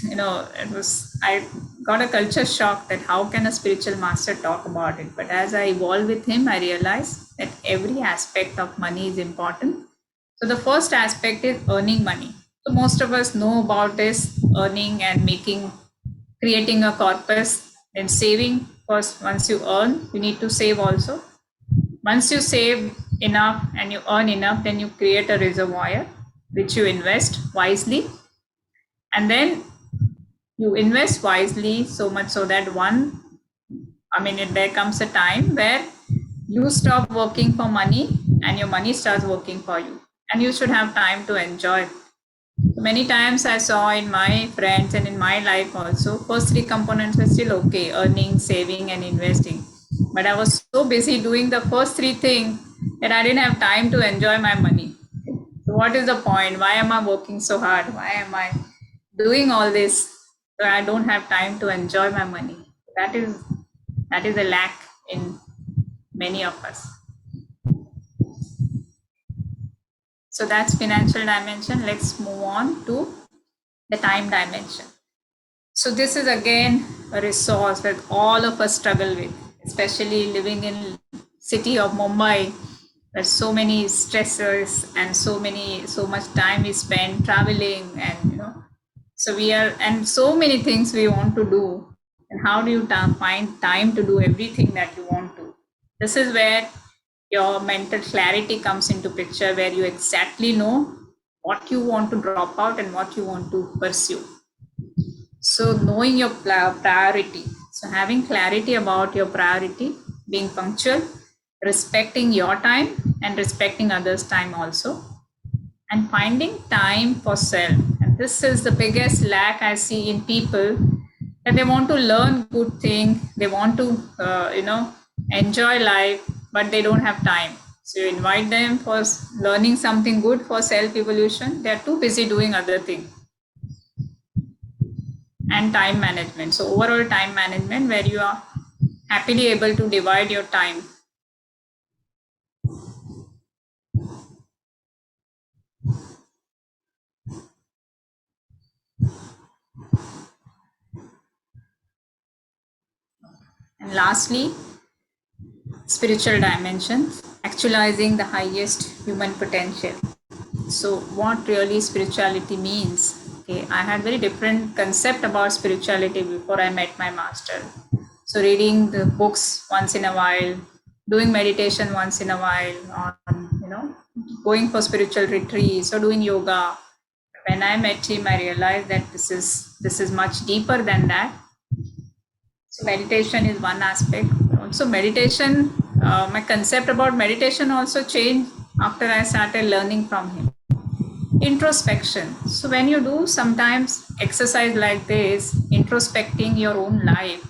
it was, I got a culture shock that how can a spiritual master talk about it. But as I evolved with him, I realized that every aspect of money is important. So the first aspect is earning money. So most of us know about this earning and making, creating a corpus, and saving. First, once you earn, you need to save also. Once you save enough and you earn enough, then you create a reservoir which you invest wisely. And then you invest wisely, so much so that there comes a time where you stop working for money and your money starts working for you, and you should have time to enjoy. So many times I saw in my friends and in my life also, first three components were still okay: earning, saving, and investing. But I was so busy doing the first three things that I didn't have time to enjoy my money. So what is the point? Why am I working so hard? Why am I doing all this? So I don't have time to enjoy my money. That is a lack in many of us. So that's financial dimension. Let's move on to the time dimension. So this is again a resource that all of us struggle with, especially living in city of Mumbai. There's so many stressors and so much time we spend traveling, and so we are, and so many things we want to do. And how do you find time to do everything that you want to? This is where your mental clarity comes into picture, where you exactly know what you want to drop out and what you want to pursue. So knowing your priority. So having clarity about your priority, being punctual, respecting your time and respecting others' time also, and finding time for self. And this is the biggest lack I see in people, that they want to learn good thing, they want to enjoy life, but they don't have time. So you invite them for learning something good for self evolution, they are too busy doing other things. And time management. So overall time management, where you are happily able to divide your time. And lastly, spiritual dimensions, actualizing the highest human potential. So what really spirituality means? Okay, I had very different concept about spirituality before I met my master. So reading the books once in a while, doing meditation once in a while, on going for spiritual retreats or doing yoga. When I met him, I realized that this is much deeper than that. So meditation is one aspect. Also meditation, my concept about meditation also changed after I started learning from him. Introspection. So when you do sometimes exercise like this, introspecting your own life,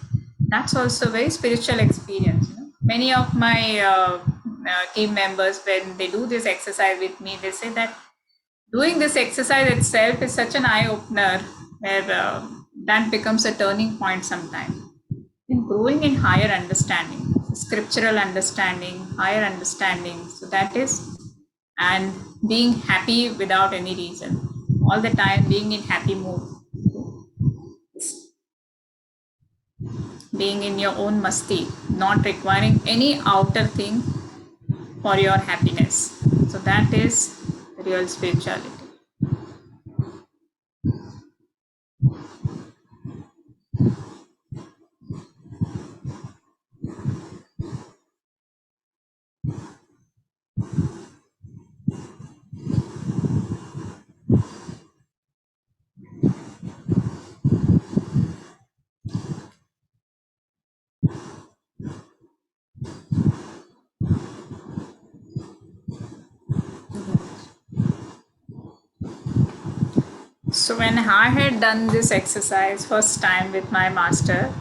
that's also a very spiritual experience. Many of my team members, when they do this exercise with me, they say that doing this exercise itself is such an eye opener, where that becomes a turning point sometimes in growing in higher understanding, scriptural understanding, higher understanding. So that is, and being happy without any reason, all the time being in happy mood, being in your own masti, not requiring any outer thing for your happiness. So that is real spirituality. So when I had done this exercise first time with my master,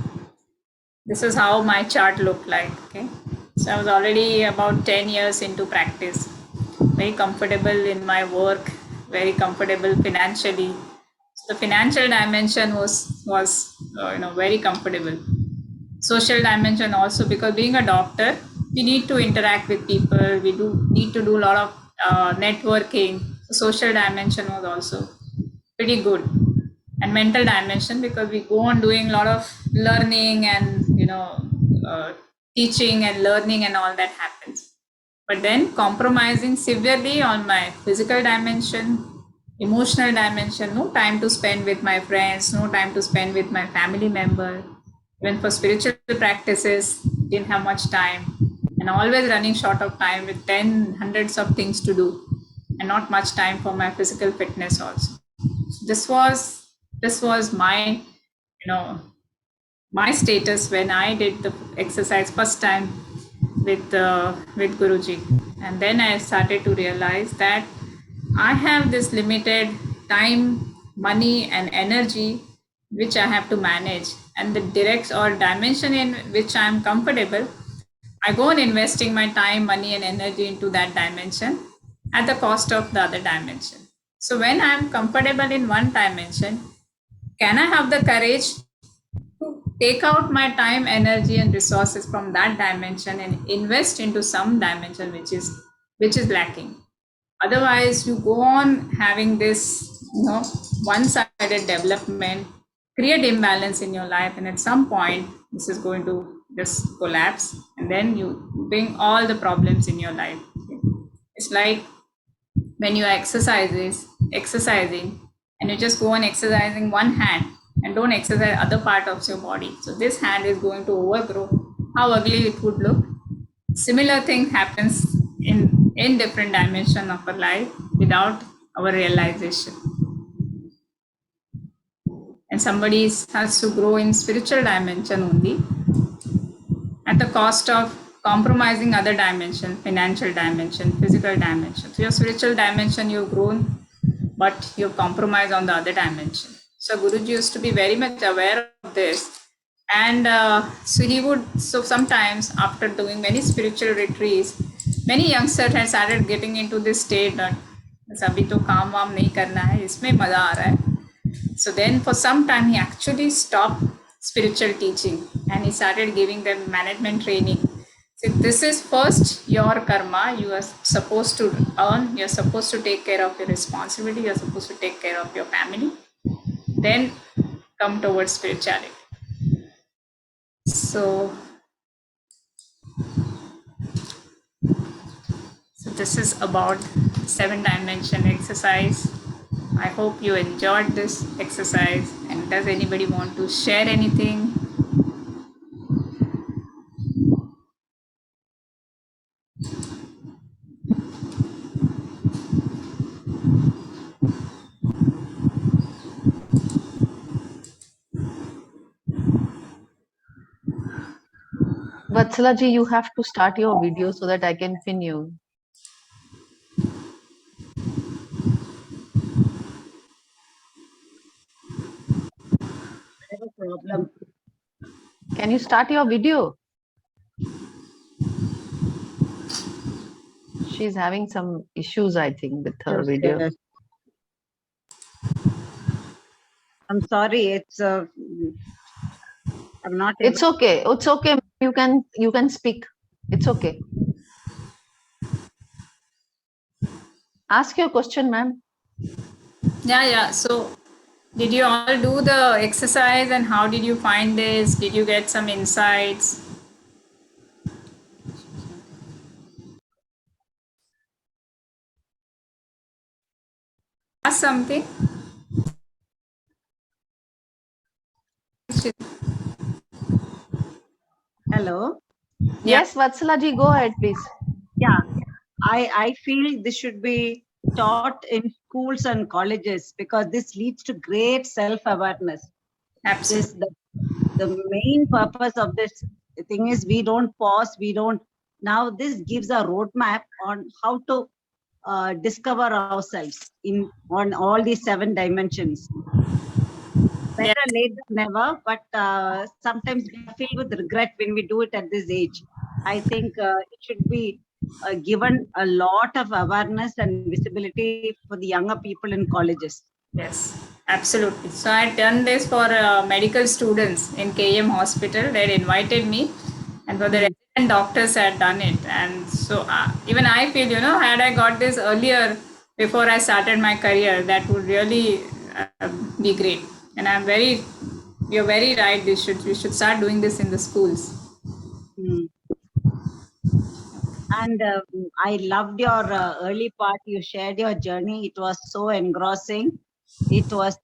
this is how my chart looked like. Okay, so I was already about 10 years into practice, very comfortable in my work, very comfortable financially. So the financial dimension was very comfortable. Social dimension also, because being a doctor, we need to interact with people, we do need to do a lot of networking. So social dimension was also pretty good. And mental dimension, because we go on doing a lot of learning and uh, teaching and learning and all that happens. But then compromising severely on my physical dimension, emotional dimension, no time to spend with my friends, no time to spend with my family member. Even for spiritual practices, didn't have much time, and always running short of time with 10 hundreds of things to do, and not much time for my physical fitness also. This was my you know my status when I did the exercise first time with Guruji. And then I started to realize that I have this limited time, money, and energy which I have to manage, and the direct or dimension in which I am comfortable, I go on investing my time, money, and energy into that dimension at the cost of the other dimension. So when I am comfortable in one dimension, can I have the courage to take out my time, energy, and resources from that dimension and invest into some dimension which is lacking? Otherwise, you go on having this one-sided development, create imbalance in your life, and at some point this is going to just collapse, and then you bring all the problems in your life. It's like when you are exercising, and you just go on exercising one hand and don't exercise other part of your body, so this hand is going to overgrow. How ugly it would look. Similar thing happens in different dimension of our life without our realization. And somebody has to grow in spiritual dimension only at the cost of compromising other dimension, financial dimension, physical dimension. So your spiritual dimension you've grown, but you've compromised on the other dimension. So Guruji used to be very much aware of this. And so sometimes after doing many spiritual retreats, many youngsters had started getting into this state that अभी तो काम वाम नहीं करना है, इसमें मजा आ रहा है. So then for some time he actually stopped spiritual teaching and he started giving them management training. So this is first your karma, you are supposed to earn, you're supposed to take care of your responsibility, you're supposed to take care of your family, then come towards spirituality. So this is about 7 dimension exercise. I hope you enjoyed this exercise. And does anybody want to share anything? Vatsala ji, you have to start your video so that I can pin you. I have a problem. Can you start your video? She's having some issues, I think, with her Yes, video. yes. I'm sorry. I'm not able. It's okay. It's okay. You can speak. It's okay. Ask your question, ma'am. Yeah. So, did you all do the exercise and how did you find this? Did you get some insights? Ask something. Hello. Yeah. Yes, Vatsala ji, go ahead, please. Yeah. I feel this should be taught in schools and colleges because this leads to great self-awareness. This Absolutely. the main purpose of this thing is we don't pause. We don't. Now this gives a roadmap on how to discover ourselves in on all these 7 dimensions. Yeah. Better late than never, but sometimes we are filled with regret when we do it at this age. I think it should be given a lot of awareness and visibility for the younger people in colleges. Yes, absolutely. So I had done this for medical students in KM hospital. They had invited me, and for the resident doctors, I had done it. And so even I feel, had I got this earlier before I started my career, that would really be great. And you're very right. We should start doing this in the schools. Mm. And I loved your early part. You shared your journey. It was so engrossing. It was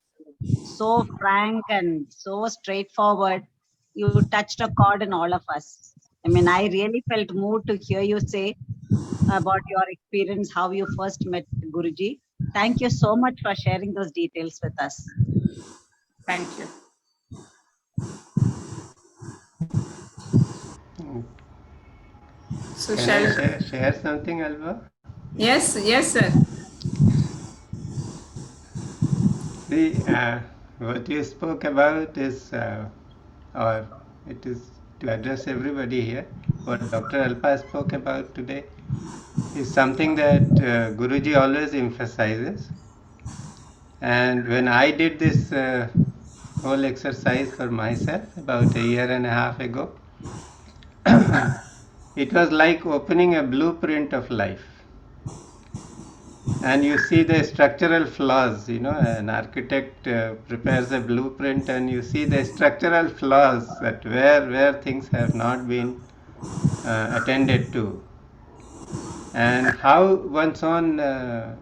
so frank and so straightforward. You touched a chord in all of us. I mean, I really felt moved to hear you say about your experience, how you first met Guruji. Thank you so much for sharing those details with us. Thank you. So Can I shall share something, Alba? yes, sir. See, what you spoke about is, or it is to address everybody here. What Dr. Alpa spoke about today is something that Guruji always emphasizes. And when I did this whole exercise for myself about a year and a half ago, it was like opening a blueprint of life. And you see the structural flaws. An architect prepares a blueprint, and you see the structural flaws that where things have not been attended to, and how one's own the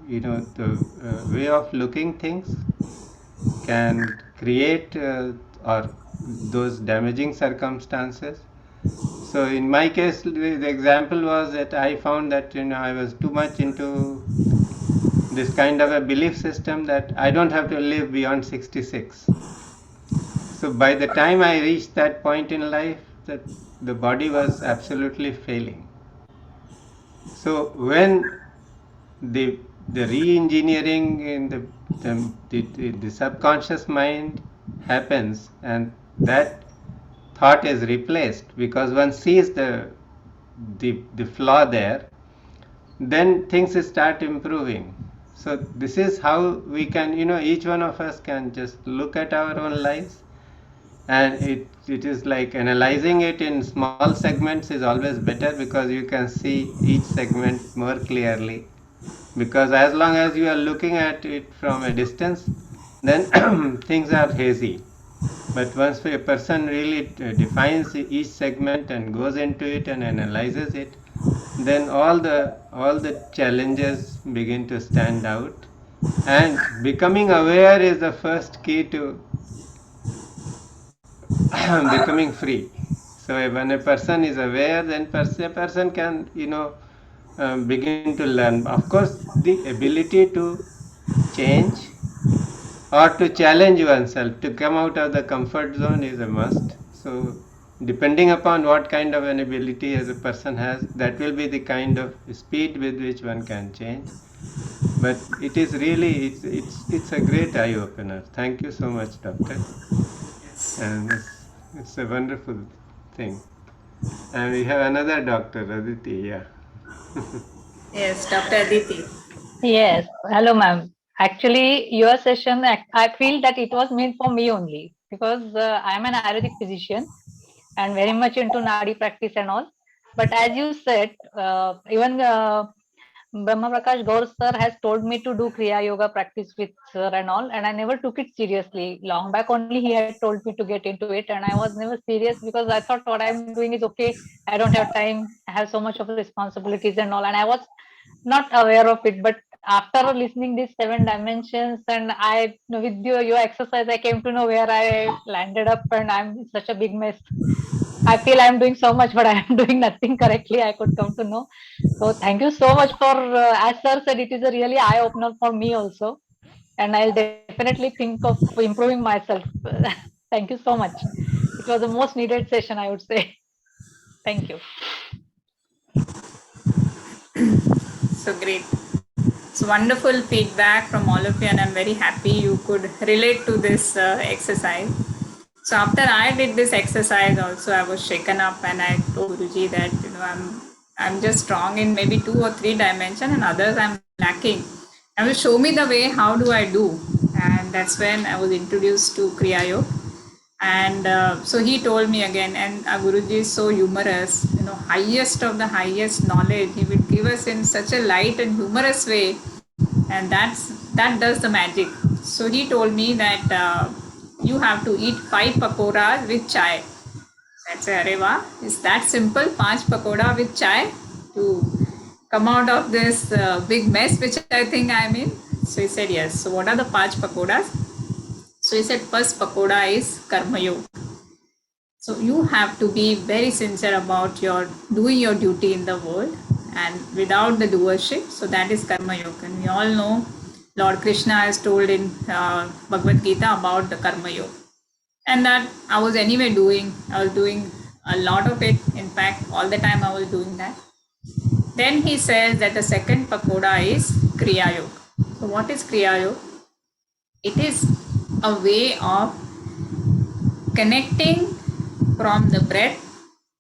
way of looking things can create or those damaging circumstances. So in my case, the example was that I found that I was too much into this kind of a belief system that I don't have to live beyond 66. So by the time I reached that point in life, that the body was absolutely failing. So when the the re-engineering in the subconscious mind happens, and that thought is replaced because one sees the flaw there, then things start improving. So this is how we can, each one of us can just look at our own lives, and it is like analyzing it in small segments is always better because you can see each segment more clearly. Because as long as you are looking at it from a distance, then things are hazy. But once a person really defines each segment and goes into it and analyzes it, then all the challenges begin to stand out, and becoming aware is the first key to becoming free. So when a person is aware, then a person can begin to learn. Of course, the ability to change or to challenge oneself to come out of the comfort zone is a must. So depending upon what kind of an ability as a person has, that will be the kind of speed with which one can change. But it is really, it's a great eye opener. Thank you so much, doctor. And it's a wonderful thing. And we have another doctor, Aditi. Yeah. Yes, Dr. Aditi. Yes, hello, ma'am. Actually, your session, I feel that it was meant for me only because I'm an Ayurvedic physician and very much into Nadi practice and all. But as you said, even Brahma Prakash Gaur sir has told me to do Kriya Yoga practice with sir and all, and I never took it seriously. Long back only he had told me to get into it, and I was never serious because I thought what I'm doing is okay. I don't have time. I have so much of responsibilities and all, and I was not aware of it. But after listening these 7 dimensions and I with your exercise, I came to know where I landed up, and I'm in such a big mess. I feel I'm doing so much, but I am doing nothing correctly. I could come to know. So thank you so much for, as sir said, it is a really eye opener for me also, and I'll definitely think of improving myself. Thank you so much. It was the most needed session, I would say. Thank you. So great. It's wonderful feedback from all of you, and I'm very happy you could relate to this exercise. So after I did this exercise, also I was shaken up, and I told Guruji that I'm just strong in maybe 2 or 3 dimensions, and others I'm lacking. And will show me the way. How do I do? And that's when I was introduced to Kriya Yoga. And so he told me again, and Guruji is so humorous, highest of the highest knowledge he will give us in such a light and humorous way, and that does the magic. So he told me that you have to eat 5 pakoras with chai. I said, Areva, is that simple? 5 pakoda with chai to come out of this big mess which I think I'm in? So he said, yes. So what are the 5 pakodas? So he said, first pakoda is karma yoga. So you have to be very sincere about your doing your duty in the world, and without the doership. So that is karma yoga. And we all know Lord Krishna has told in Bhagavad Gita about the karma yoga. And that I was anyway doing. I was doing a lot of it. In fact, all the time I was doing that. Then he says that the second pakoda is kriya yoga. So what is kriya yoga? It is a way of connecting from the breath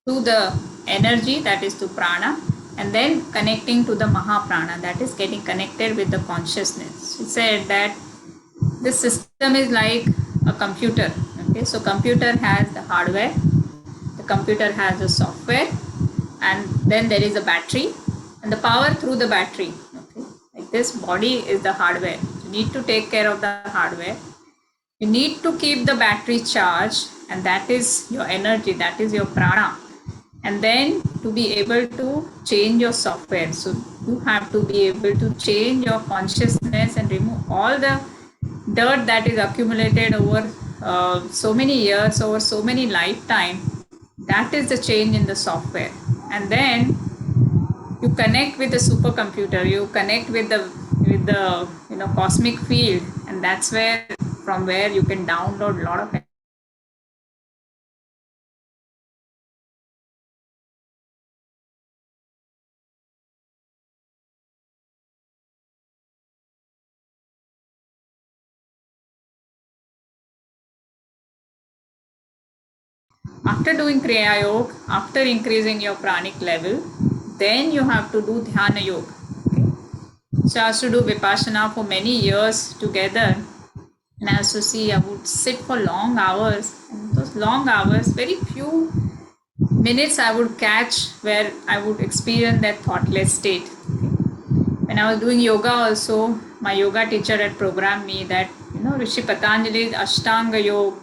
to the energy, that is to prana, and then connecting to the mahaprana, that is getting connected with the consciousness. He said that this system is like a computer. Okay, so computer has the hardware, the computer has the software, and then there is a battery and the power through the battery. Okay, like this body is the hardware. You need to take care of the hardware. You need to keep the battery charged, and that is your energy, that is your prana. And then to be able to change your software. So you have to be able to change your consciousness and remove all the dirt that is accumulated over so many years, over so many lifetime. That is the change in the software. And then you connect with the supercomputer, you connect with the cosmic field, and that's where from where you can download a lot of after doing Kriya Yoga, after increasing your pranic level, then you have to do Dhyana Yoga. Okay? So I used to do Vipassana for many years together, and I used to see I would sit for long hours, and those long hours, very few minutes I would catch where I would experience that thoughtless state. Okay? When I was doing yoga also, my yoga teacher had programmed me that, Rishi Patanjali's Ashtanga Yoga,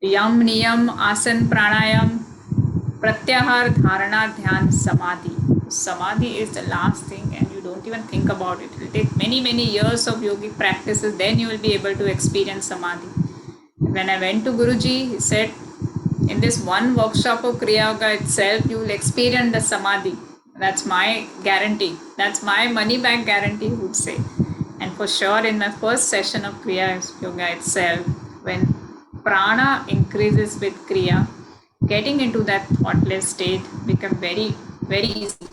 Yam Niyam Asan Pranayam Pratyahar Dharana Dhyan Samadhi. Samadhi is the last thing, and you don't even think about it. It will take many, many years of yogic practices, then you will be able to experience Samadhi. When I went to Guruji, he said, in this one workshop of Kriya Yoga itself, you will experience the Samadhi. That's my guarantee. That's my money back guarantee, he would say. And for sure, in my first session of Kriya Yoga itself, when prana increases with Kriya, getting into that thoughtless state become very, very easy.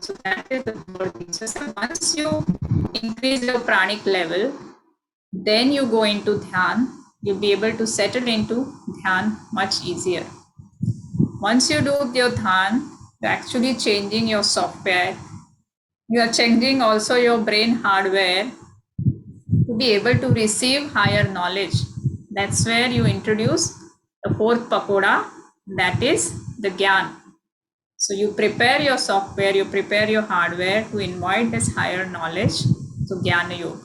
So that is the third thing. So once you increase your pranic level, then you go into dhyan, you'll be able to settle into dhyan much easier. Once you do your dhyan, you're actually changing your software. You are changing also your brain hardware to be able to receive higher knowledge. That's where you introduce the fourth pakoda, that is the Gyan. So you prepare your software, you prepare your hardware to invite this higher knowledge to Jnana Yoga.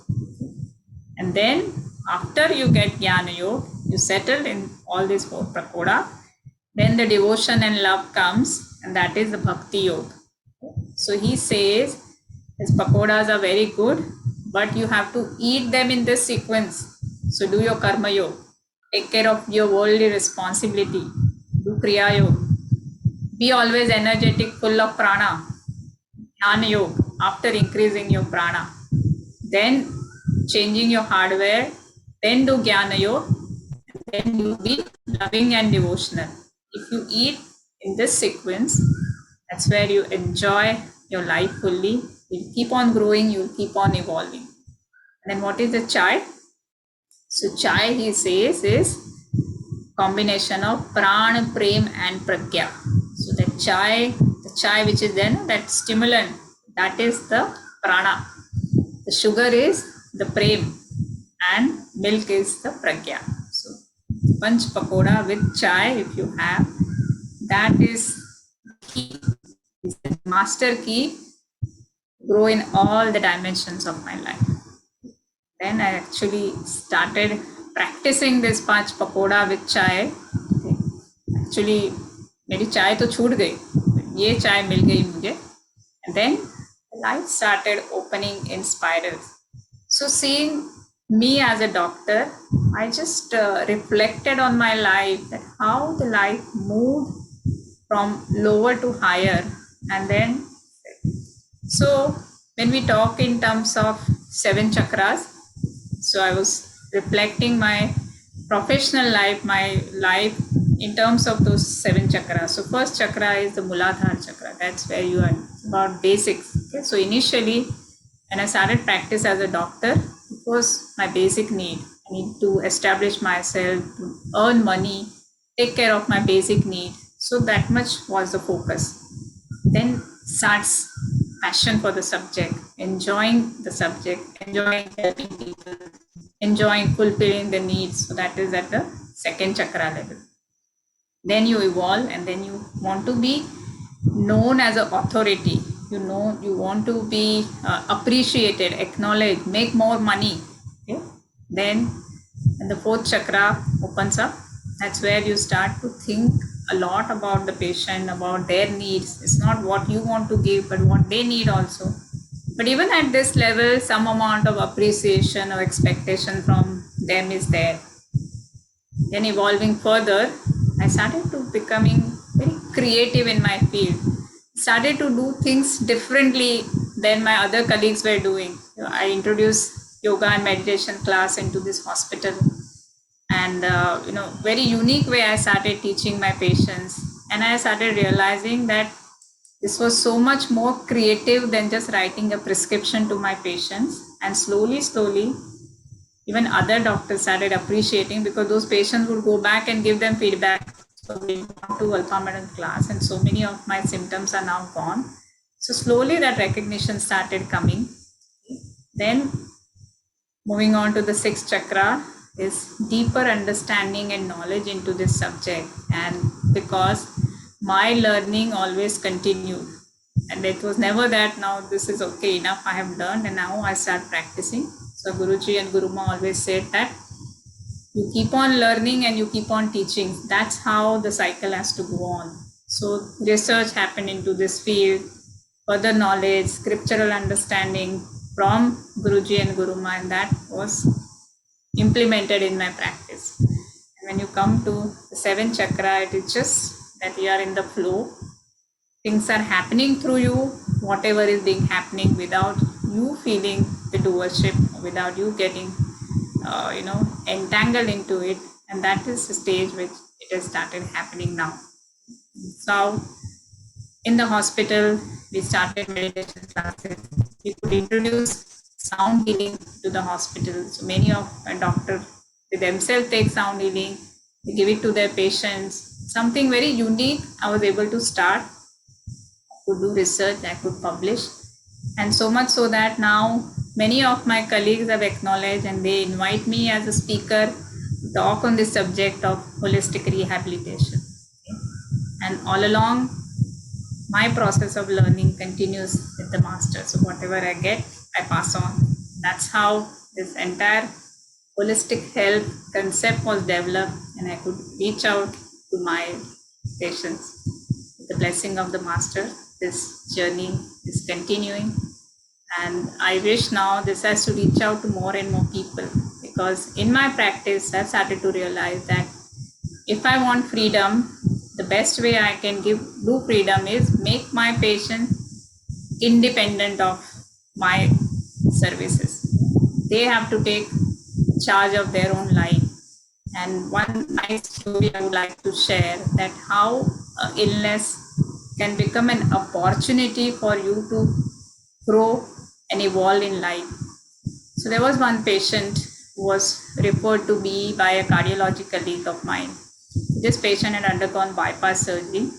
And then after you get Jnana Yoga, you settle in all these four pakoda, then the devotion and love comes, and that is the Bhakti Yoga. So he says, his pakodas are very good, but you have to eat them in this sequence. So do your Karma Yoga, take care of your worldly responsibility, do Kriya Yoga, be always energetic, full of prana, Jnana Yoga, after increasing your prana, then changing your hardware, then do Jnana Yoga, then you be loving and devotional. If you eat in this sequence, that's where you enjoy your life fully. You'll keep on growing, you'll keep on evolving. And then what is the chai? So chai, he says, is combination of pran, prem and pragya. So the chai which is then that stimulant, that is the prana. The sugar is the prem and milk is the pragya. So panch pakoda with chai, if you have, that is key, is the master key, grow in all the dimensions of my life. Then I actually started practicing this panch pakoda with chai. Actually, मेरी चाय तो छूट गई, ये चाय मिल गई मुझे. And then life started opening in spirals. So seeing me as a doctor, I just reflected on my life, that how the life moved from lower to higher. And then, so when we talk in terms of 7 chakras, so I was reflecting my professional life, my life in terms of those 7 chakras. So first chakra is the Muladhara chakra. That's where you are about basics. Okay? So initially, when I started practice as a doctor, it was my basic need. I need to establish myself, to earn money, take care of my basic need. So that much was the focus. Then starts passion for the subject, enjoying the subject, enjoying helping people, enjoying fulfilling the needs. So that is at the 2nd chakra level. Then you evolve, and then you want to be known as an authority. You know, you want to be appreciated, acknowledged, make more money. Okay? Then when the 4th chakra opens up, that's where you start to think a lot about the patient, about their needs. It's not what you want to give, but what they need also. But even at this level, some amount of appreciation or expectation from them is there. Then evolving further, I started to becoming very creative in my field. Started to do things differently than my other colleagues were doing. I introduced yoga and meditation class into this hospital. And very unique way I started teaching my patients. And I started realizing that this was so much more creative than just writing a prescription to my patients. And slowly, even other doctors started appreciating, because those patients would go back and give them feedback. So we went to Alpa Madam class, and so many of my symptoms are now gone. So slowly that recognition started coming. Then moving on to the 6th chakra is deeper understanding and knowledge into this subject. And because my learning always continued, and it was never that now this is okay, enough, I have learned and now I start practicing. So Guruji and Guruma always said that you keep on learning and you keep on teaching. That's how the cycle has to go on. So research happened into this field. further knowledge, scriptural understanding from Guruji and Guruma, and that was implemented in my practice. And when you come to the seventh chakra, it is just that you are in the flow. Things are happening through you, whatever is being happening without you feeling the doership, without you getting, entangled into it. And that is the stage which it has started happening now. So in the hospital, we started meditation classes. We could introduce sound healing to the hospital. So many of my doctors, they themselves take sound healing, they give it to their patients. Something very unique I was able to start. I could do research, I could publish. And so much so that now many of my colleagues have acknowledged and they invite me as a speaker to talk on the subject of holistic rehabilitation. And all along, my process of learning continues with the master. So whatever I get, I pass on. That's how this entire holistic health concept was developed, and I could reach out to my patients. With the blessing of the master, this journey is continuing. And I wish now this has to reach out to more and more people, because in my practice, I've started to realize that if I want freedom, the best way I can do freedom is make my patient independent of my services. They have to take charge of their own life. And one nice story I would like to share, that how illness can become an opportunity for you to grow and evolve in life. So there was one patient who was referred to me by a cardiology colleague of mine. This patient had undergone bypass surgery.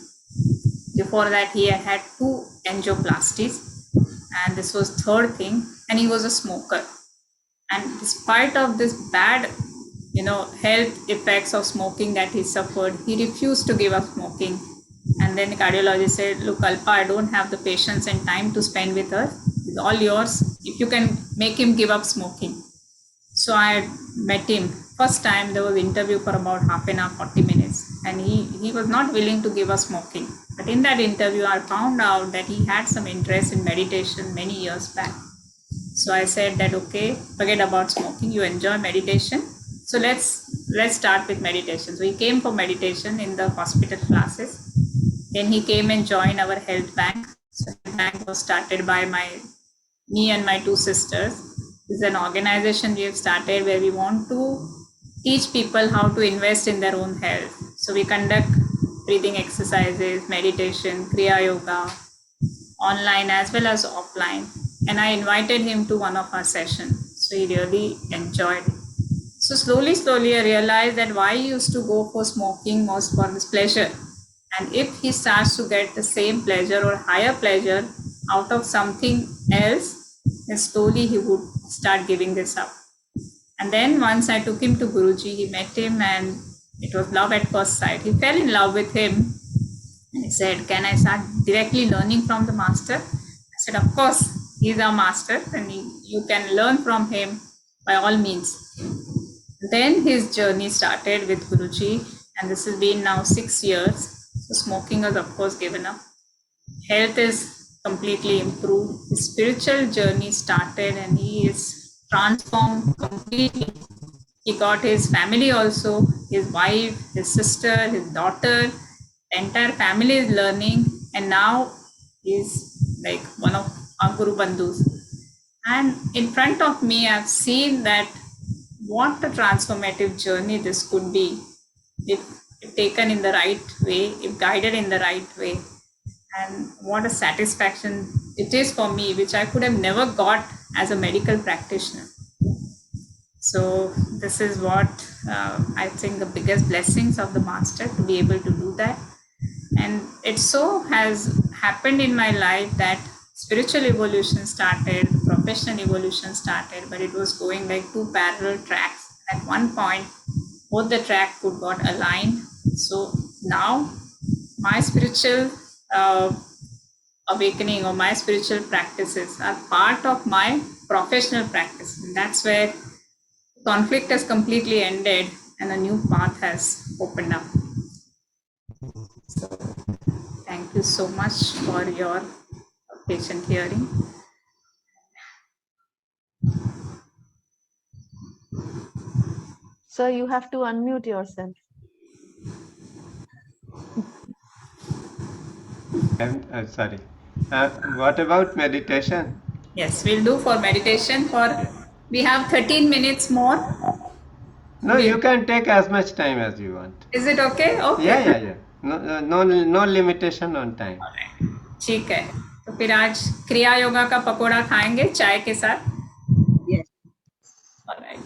Before that, he had had 2 angioplasties, and this was third thing, and he was a smoker. And despite of this bad, health effects of smoking that he suffered, he refused to give up smoking. And then the cardiologist said, "Look, Alpa, I don't have the patience and time to spend with us. It's all yours. If you can make him give up smoking." So I met him. First time there was interview for about half an hour, 40 minutes. And he was not willing to give up smoking. But in that interview, I found out that he had some interest in meditation many years back. So I said that, okay, forget about smoking. You enjoy meditation. So let's start with meditation. So he came for meditation in the hospital classes. Then he came and joined our health bank. So health bank was started by me and my 2 sisters. This is an organization we have started where we want to teach people how to invest in their own health. So we conduct breathing exercises, meditation, kriya yoga, online as well as offline. And I invited him to one of our sessions. So he really enjoyed it. So slowly I realized that why he used to go for smoking was for this pleasure. And if he starts to get the same pleasure or higher pleasure out of something else, then slowly he would start giving this up. And then once I took him to Guruji, he met him and it was love at first sight. He fell in love with him and he said, "Can I start directly learning from the master?" I said, "Of course, he's our master and you can learn from him by all means." Then his journey started with Guruji, and this has been now 6 years. So smoking was of course given up. Health is completely improved. His spiritual journey started and he is transformed completely. He got his family also, his wife, his sister, his daughter, the entire family is learning, and now he's like one of our Guru Bandhus. And in front of me, I've seen that what a transformative journey this could be if taken in the right way, if guided in the right way. And what a satisfaction it is for me, which I could have never got as a medical practitioner. So this is what I think the biggest blessings of the master, to be able to do that. And it so has happened in my life that spiritual evolution started, professional evolution started, but it was going like 2 parallel tracks. At one point, both the track could got aligned. So now my spiritual awakening or my spiritual practices are part of my professional practice. And that's where conflict has completely ended and a new path has opened up. So thank you so much for your patient hearing. Sir, you have to unmute yourself. Sorry. What about meditation? Yes, we'll do for meditation we have 13 minutes more. No, you can take as much time as you want. Is it okay? Okay. Yeah. No limitation on time. ठीक है, तो फिर आज क्रिया योगा का पकोड़ा खाएंगे चाय के साथ. Yes. Alright.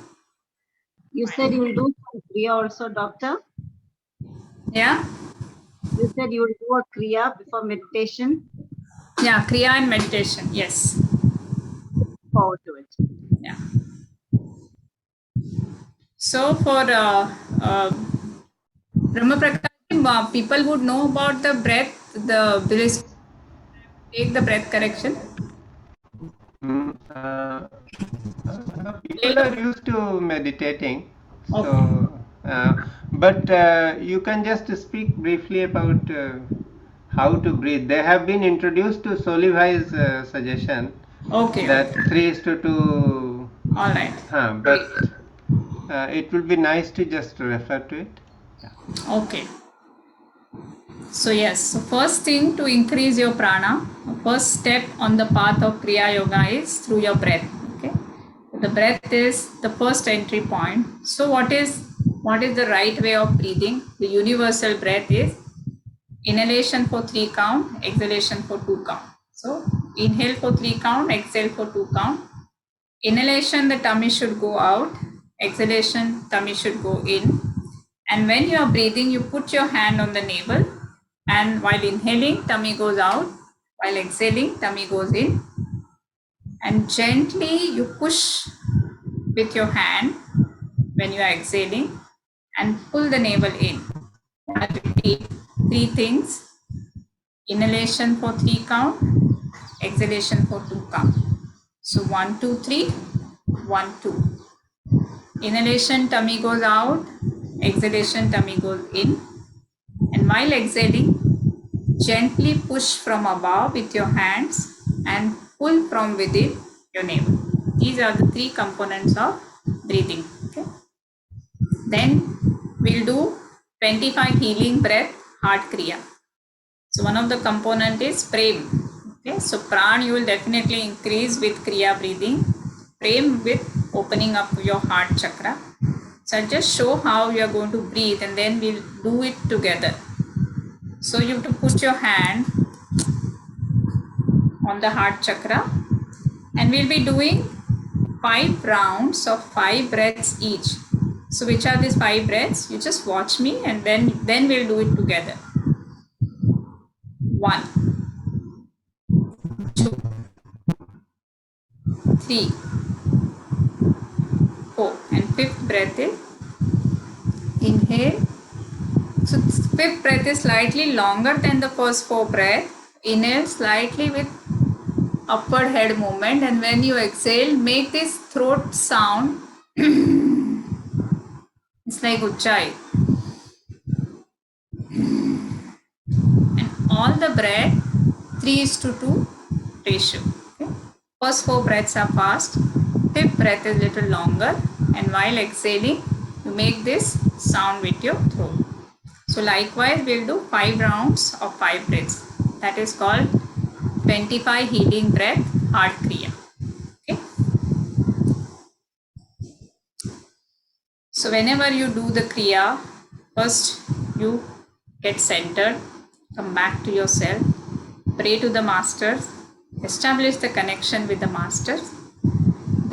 You said you will do some kriya also, doctor? Yeah? You said you will do a kriya before meditation? Yeah, kriya and meditation. Yes. Forward to it. Yeah. So for Brahma Prakash, people would know about the breath, take the breath correction. People are used to meditating, Okay. so but you can just speak briefly about how to breathe. They have been introduced to Solivai's suggestion Okay. that 3:2. All right. But it will be nice to just refer to it. Okay. So yes, so first thing to increase your prana, first step on the path of Kriya Yoga is through your breath. Okay, the breath is the first entry point. So what is the right way of breathing? The universal breath is inhalation for 3 count, exhalation for 2 count. So inhale for 3 count, exhale for 2 count. Inhalation, the tummy should go out. Exhalation, tummy should go in. And when you are breathing, you put your hand on the navel, and while inhaling, tummy goes out. While exhaling, tummy goes in. And gently you push with your hand when you are exhaling and pull the navel in. I repeat 3 things. Inhalation for 3 count, exhalation for 2 count. So 1, 2, 3, 1, 2. Inhalation, tummy goes out. Exhalation, tummy goes in. And while exhaling, gently push from above with your hands and pull from within your navel. These are the 3 components of breathing. Okay. Then we'll do 25 healing breath heart kriya. So one of the component is prem. Okay. So pran you will definitely increase with kriya breathing. Prem with opening up your heart chakra. So I'll just show how you are going to breathe and then we'll do it together. So you have to put your hand on the heart chakra and we'll be doing 5 rounds of 5 breaths each. So which are these 5 breaths? You just watch me and then we'll do it together. 1, 2, 3, 4, and 5th breath is inhale. So 5th breath is slightly longer than the first 4 breaths. Inhale slightly with upward head movement, and when you exhale, make this throat sound. It's like Ujjayi. And all the breath 3:2 ratio. Okay? First 4 breaths are fast. 5th breath is little longer, and while exhaling, you make this sound with your throat. So likewise, we'll do 5 rounds of 5 breaths. That is called 25 healing breath heart kriya. Okay. So whenever you do the kriya, first you get centered, come back to yourself, pray to the masters, establish the connection with the masters,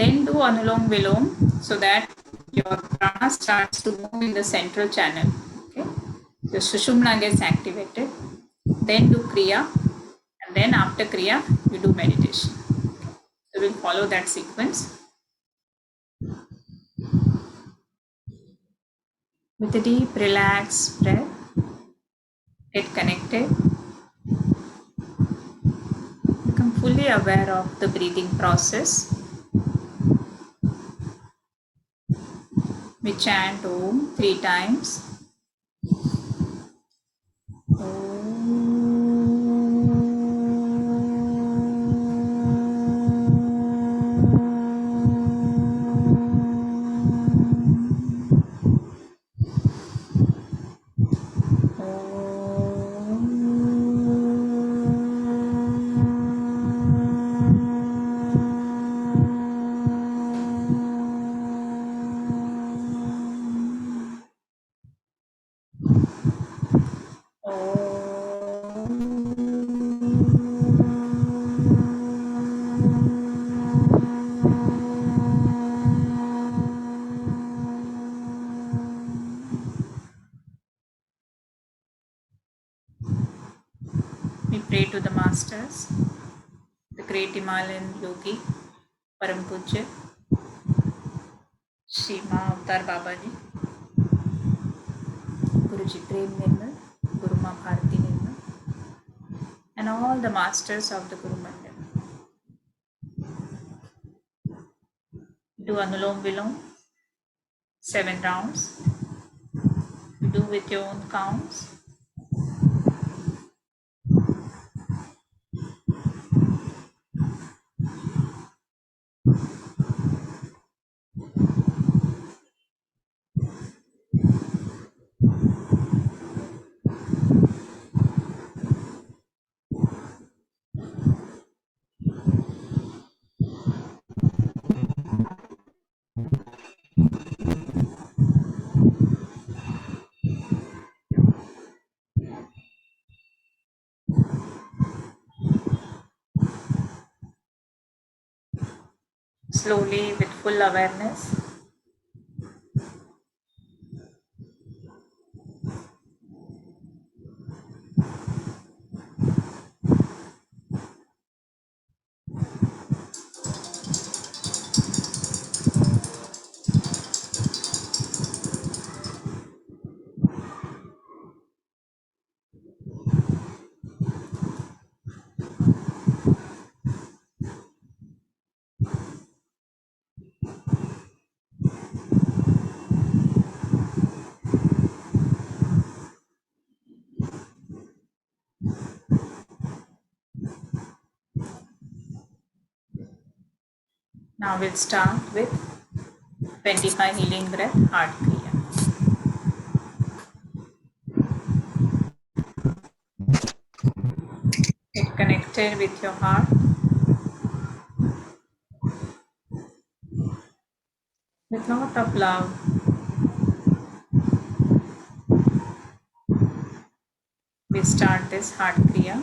then do anulom vilom so that your prana starts to move in the central channel. Okay. The Sushumna gets activated, then do kriya, and then after kriya, you do meditation. So we'll follow that sequence. With a deep, relaxed breath, get connected. Become fully aware of the breathing process. We chant Om 3 times. Om. me pray to the masters, the great Himalayan yogi, Param Pujya, Shri Avtar Babaji, Guruji Prem Nirmal, Guru Ma Bharati Nirmal, and all the masters of the Guru Mandal. Do Anulom Vilom, 7 rounds. Do with your own counts. Slowly, with full awareness, now we'll start with 25 healing breath, heart kriya. Get connected with your heart with lot of love. We start this heart kriya.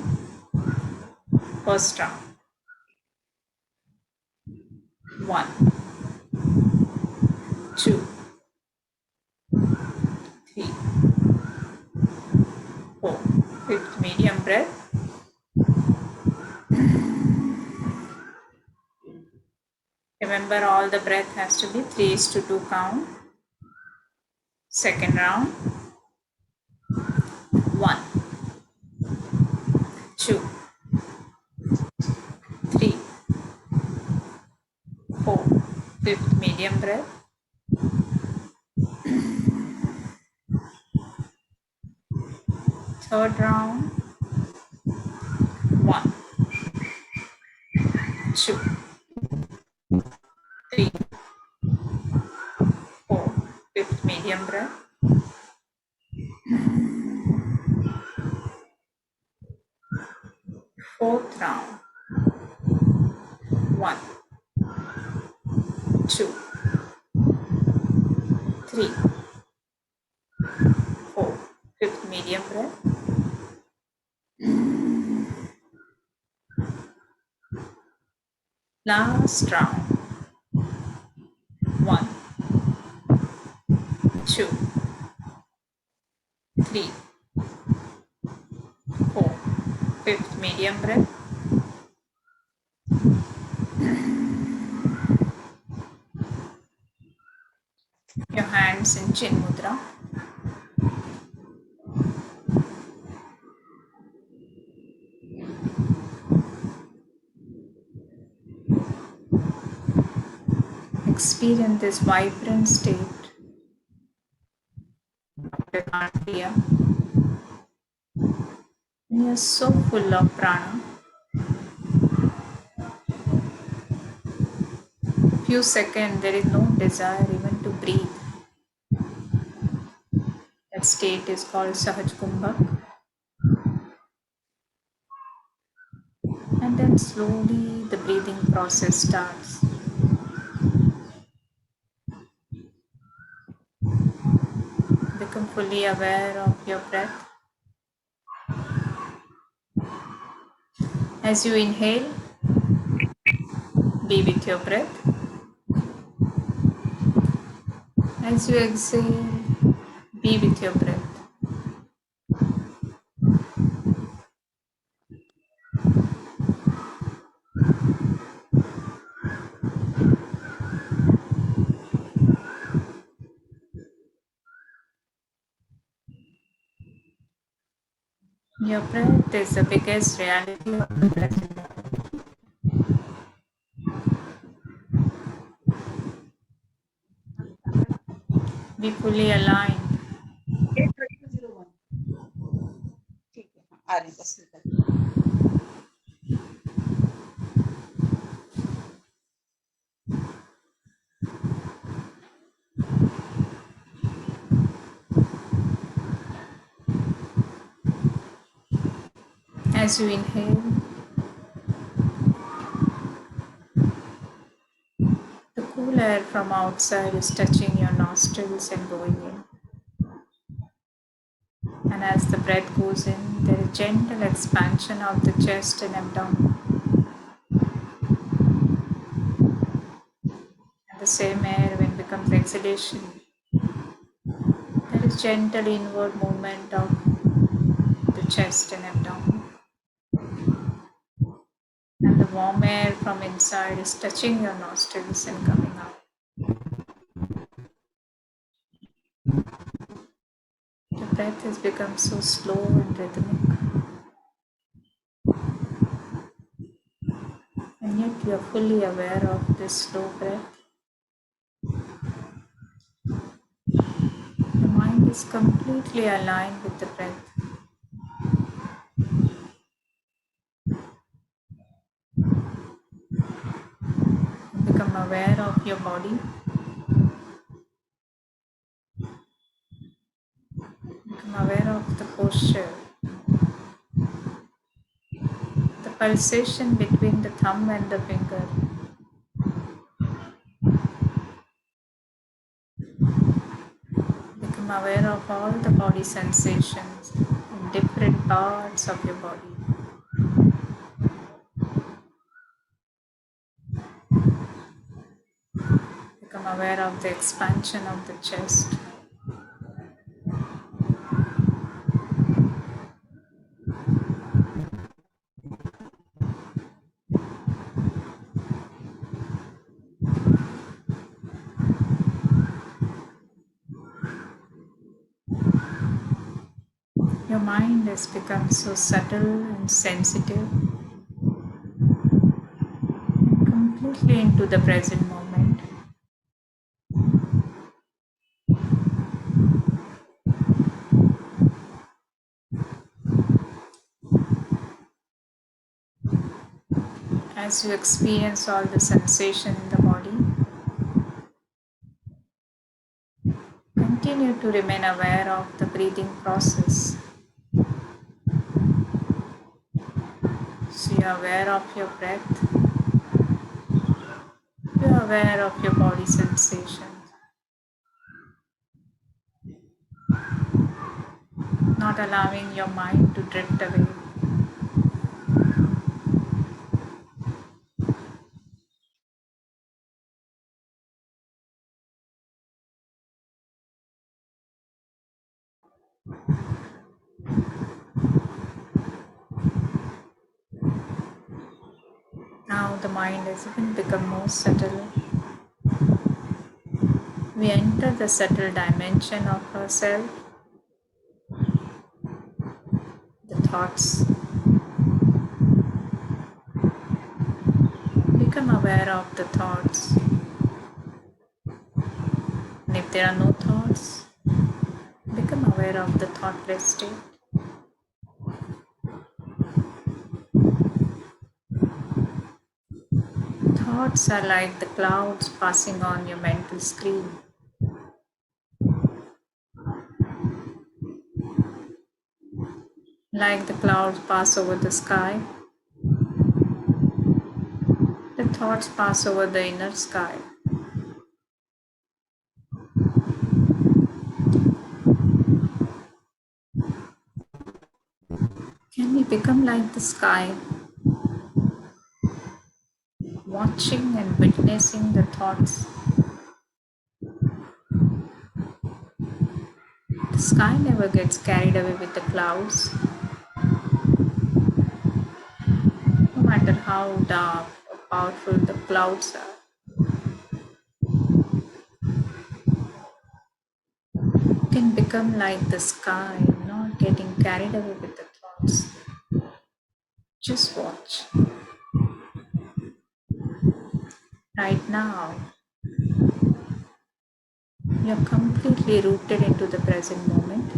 First round. 1, 2, 3, 4. Fifth medium breath. Remember, all the breath has to be 3:2 count. Second round. 1, 2, 3, 4. Fifth medium breath. Third round. 1, 2, 3, 4. Fifth medium breath. Fourth round. 1, 2, 3, 4. Fifth medium breath. Last round. 1, 2, 3, 4. Fifth medium breath. Your hands in chin mudra. Experience this vibrant state of your heart kriya. You are so full of prana. Few seconds, there is no desire even to breathe. That state is called Sahaj Kumbhak. And then slowly the breathing process starts. Become fully aware of your breath. As you inhale, be with your breath. As you exhale, be with your breath. Your breath is the biggest reality of the present moment. Be fully aligned. As you inhale, the cool air from outside is touching your nostrils and going in. And as the breath goes in, there is gentle expansion of the chest and abdomen. And the same air, when becomes exhalation, there is gentle inward movement of the chest and abdomen. And the warm air from inside is touching your nostrils and coming out. The breath has become so slow and rhythmic, and yet you are fully aware of this slow breath. The mind is completely aligned with the breath. Become aware of your body. Become aware of the posture, the pulsation between the thumb and the finger. Become aware of all the body sensations in different parts of your body. Become aware of the expansion of the chest. Your mind has become so subtle and sensitive, completely into the present moment. As you experience all the sensation in the body, continue to remain aware of the breathing process. So you are aware of your breath, you are aware of your body sensations, not allowing your mind to drift away. Now the mind has even become more subtle. We enter the subtle dimension of ourselves, the thoughts. Become aware of the thoughts. And if there are no thoughts, become aware of the thoughtless state. Thoughts are like the clouds passing on your mental screen. Like the clouds pass over the sky, the thoughts pass over the inner sky. Can we become like the sky, watching and witnessing the thoughts? The sky never gets carried away with the clouds. No matter how dark or powerful the clouds are, you can become like the sky, not getting carried away with the thoughts. thoughts. Just watch. Right now, you're completely rooted into the present moment,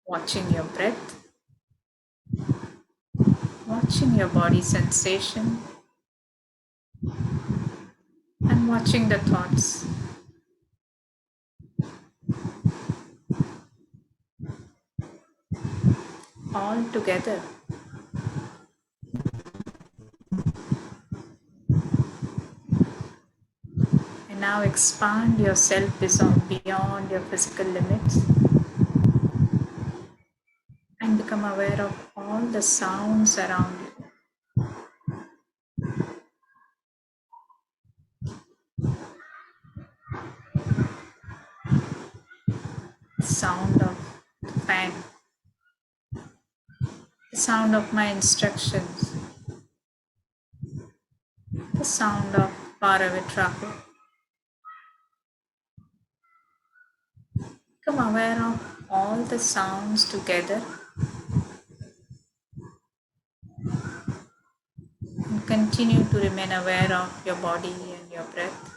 watching your breath, watching your body sensation, and watching the thoughts. All together. And now expand yourself beyond your physical limits and become aware of all the sounds around you. The sound of the fan, the sound of my instructions, the sound of faraway traffic. Become aware of all the sounds together and continue to remain aware of your body and your breath.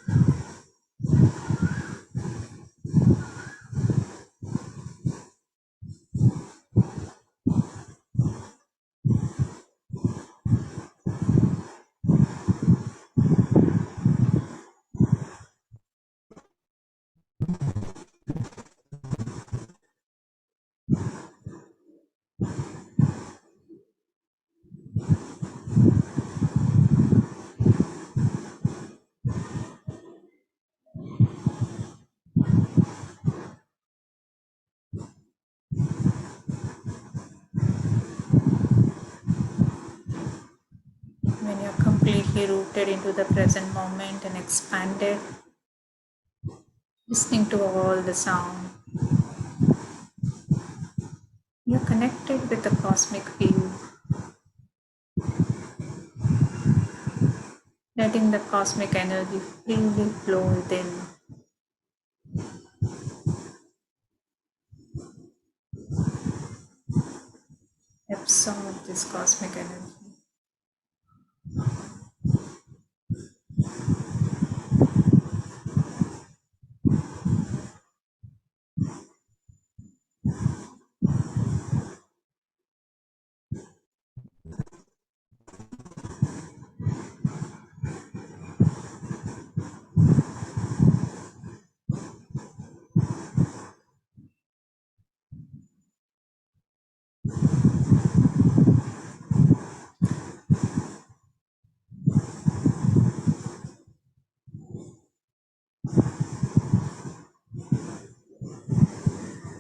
When you're completely rooted into the present moment and expanded, listening to all the sound, you're connected with the cosmic field, letting the cosmic energy freely flow within. Absorb this cosmic energy.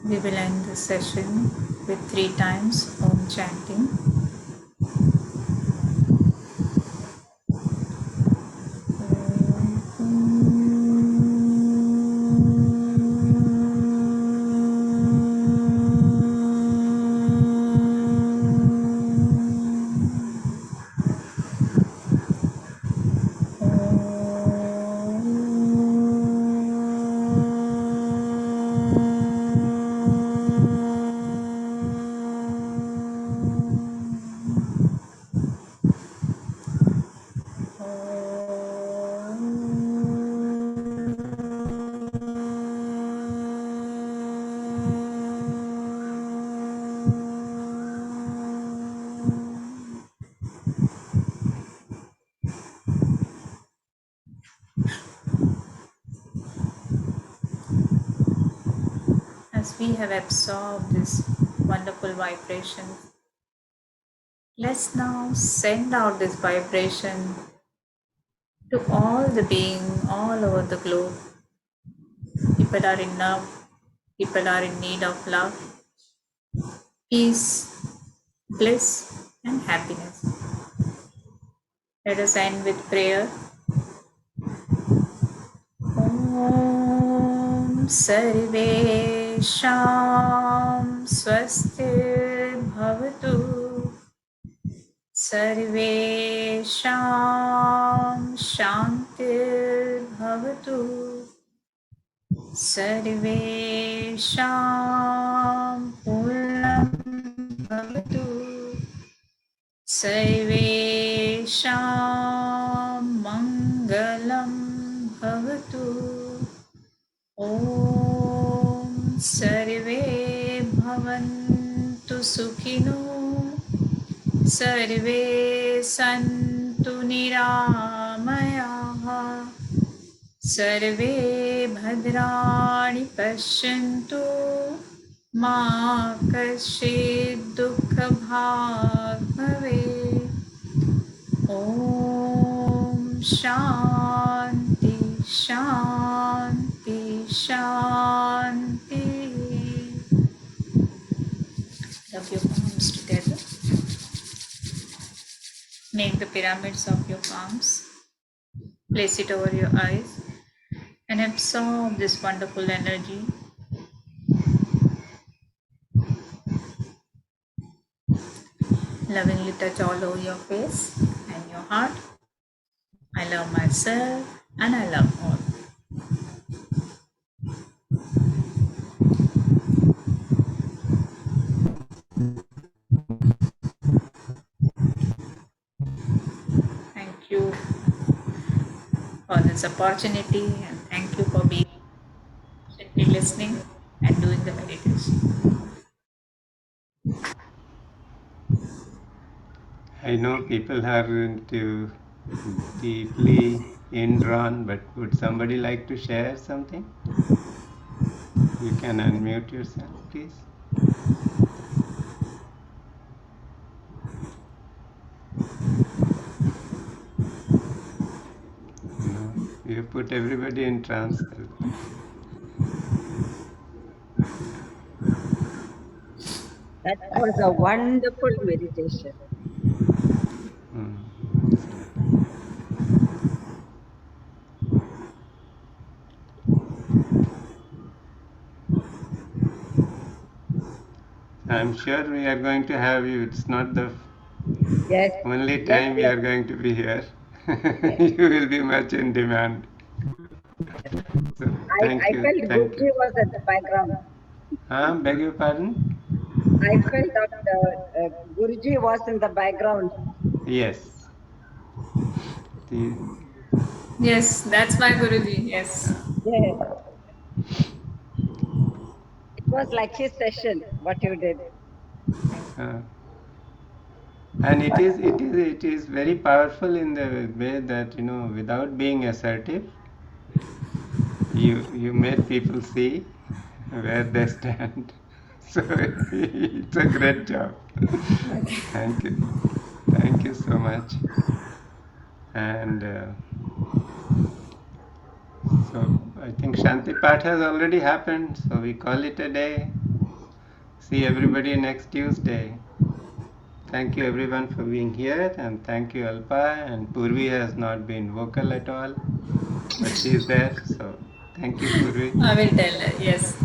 We will end the session with 3 times Om chanting. As we have absorbed this wonderful vibration, let's now send out this vibration to all the beings all over the globe. People are in love, people are in need of love, peace, bliss, and happiness. Let us end with prayer. Om Sarvesham Swastir Bhavatu Sarvesham Shantir Bhavatu Sarvesham भवतु सर्वेषां मङ्गलं भवतु ॐ सर्वे भवन्तु सुखिनो सर्वे सन्तु निरामयाः सर्वे भद्राणि पश्यन्तु मा कश्चित् दुःखभाग् भवेत् ॐ शान्ति शान्ति शान्ति. Rub your palms together. Make the pyramids of your palms. Place it over your eyes and absorb this wonderful energy. Lovingly touch all over your face and your heart. I love myself and I love all. Thank you for this opportunity and thank you for being patiently listening and doing the meditation. I know people are into deeply indrawn, but would somebody like to share something? You can unmute yourself, please. No, you put everybody in trance. That was a wonderful meditation. Mm. I'm sure we are going to have you. It's not the Yes. only Yes, time we yes. are going to be here. You will be much in demand. So, thank I you. felt Thank Guruji you. was at the background. Beg your pardon? I felt that Guruji was in the background. Yes. The, Yes, that's my Guruji. Yes. Yes. It was like his session, what you did. uh, and it is very powerful in the way that, without being assertive, you made people see where they stand. So it's a great job. Thank you. Thank you so much. And so I think Shanti Path has already happened, so we call it a day. See everybody next Tuesday. Thank you everyone for being here, and thank you Alpa. And Purvi has not been vocal at all, but she is there, so thank you Purvi. I will tell her. Yes.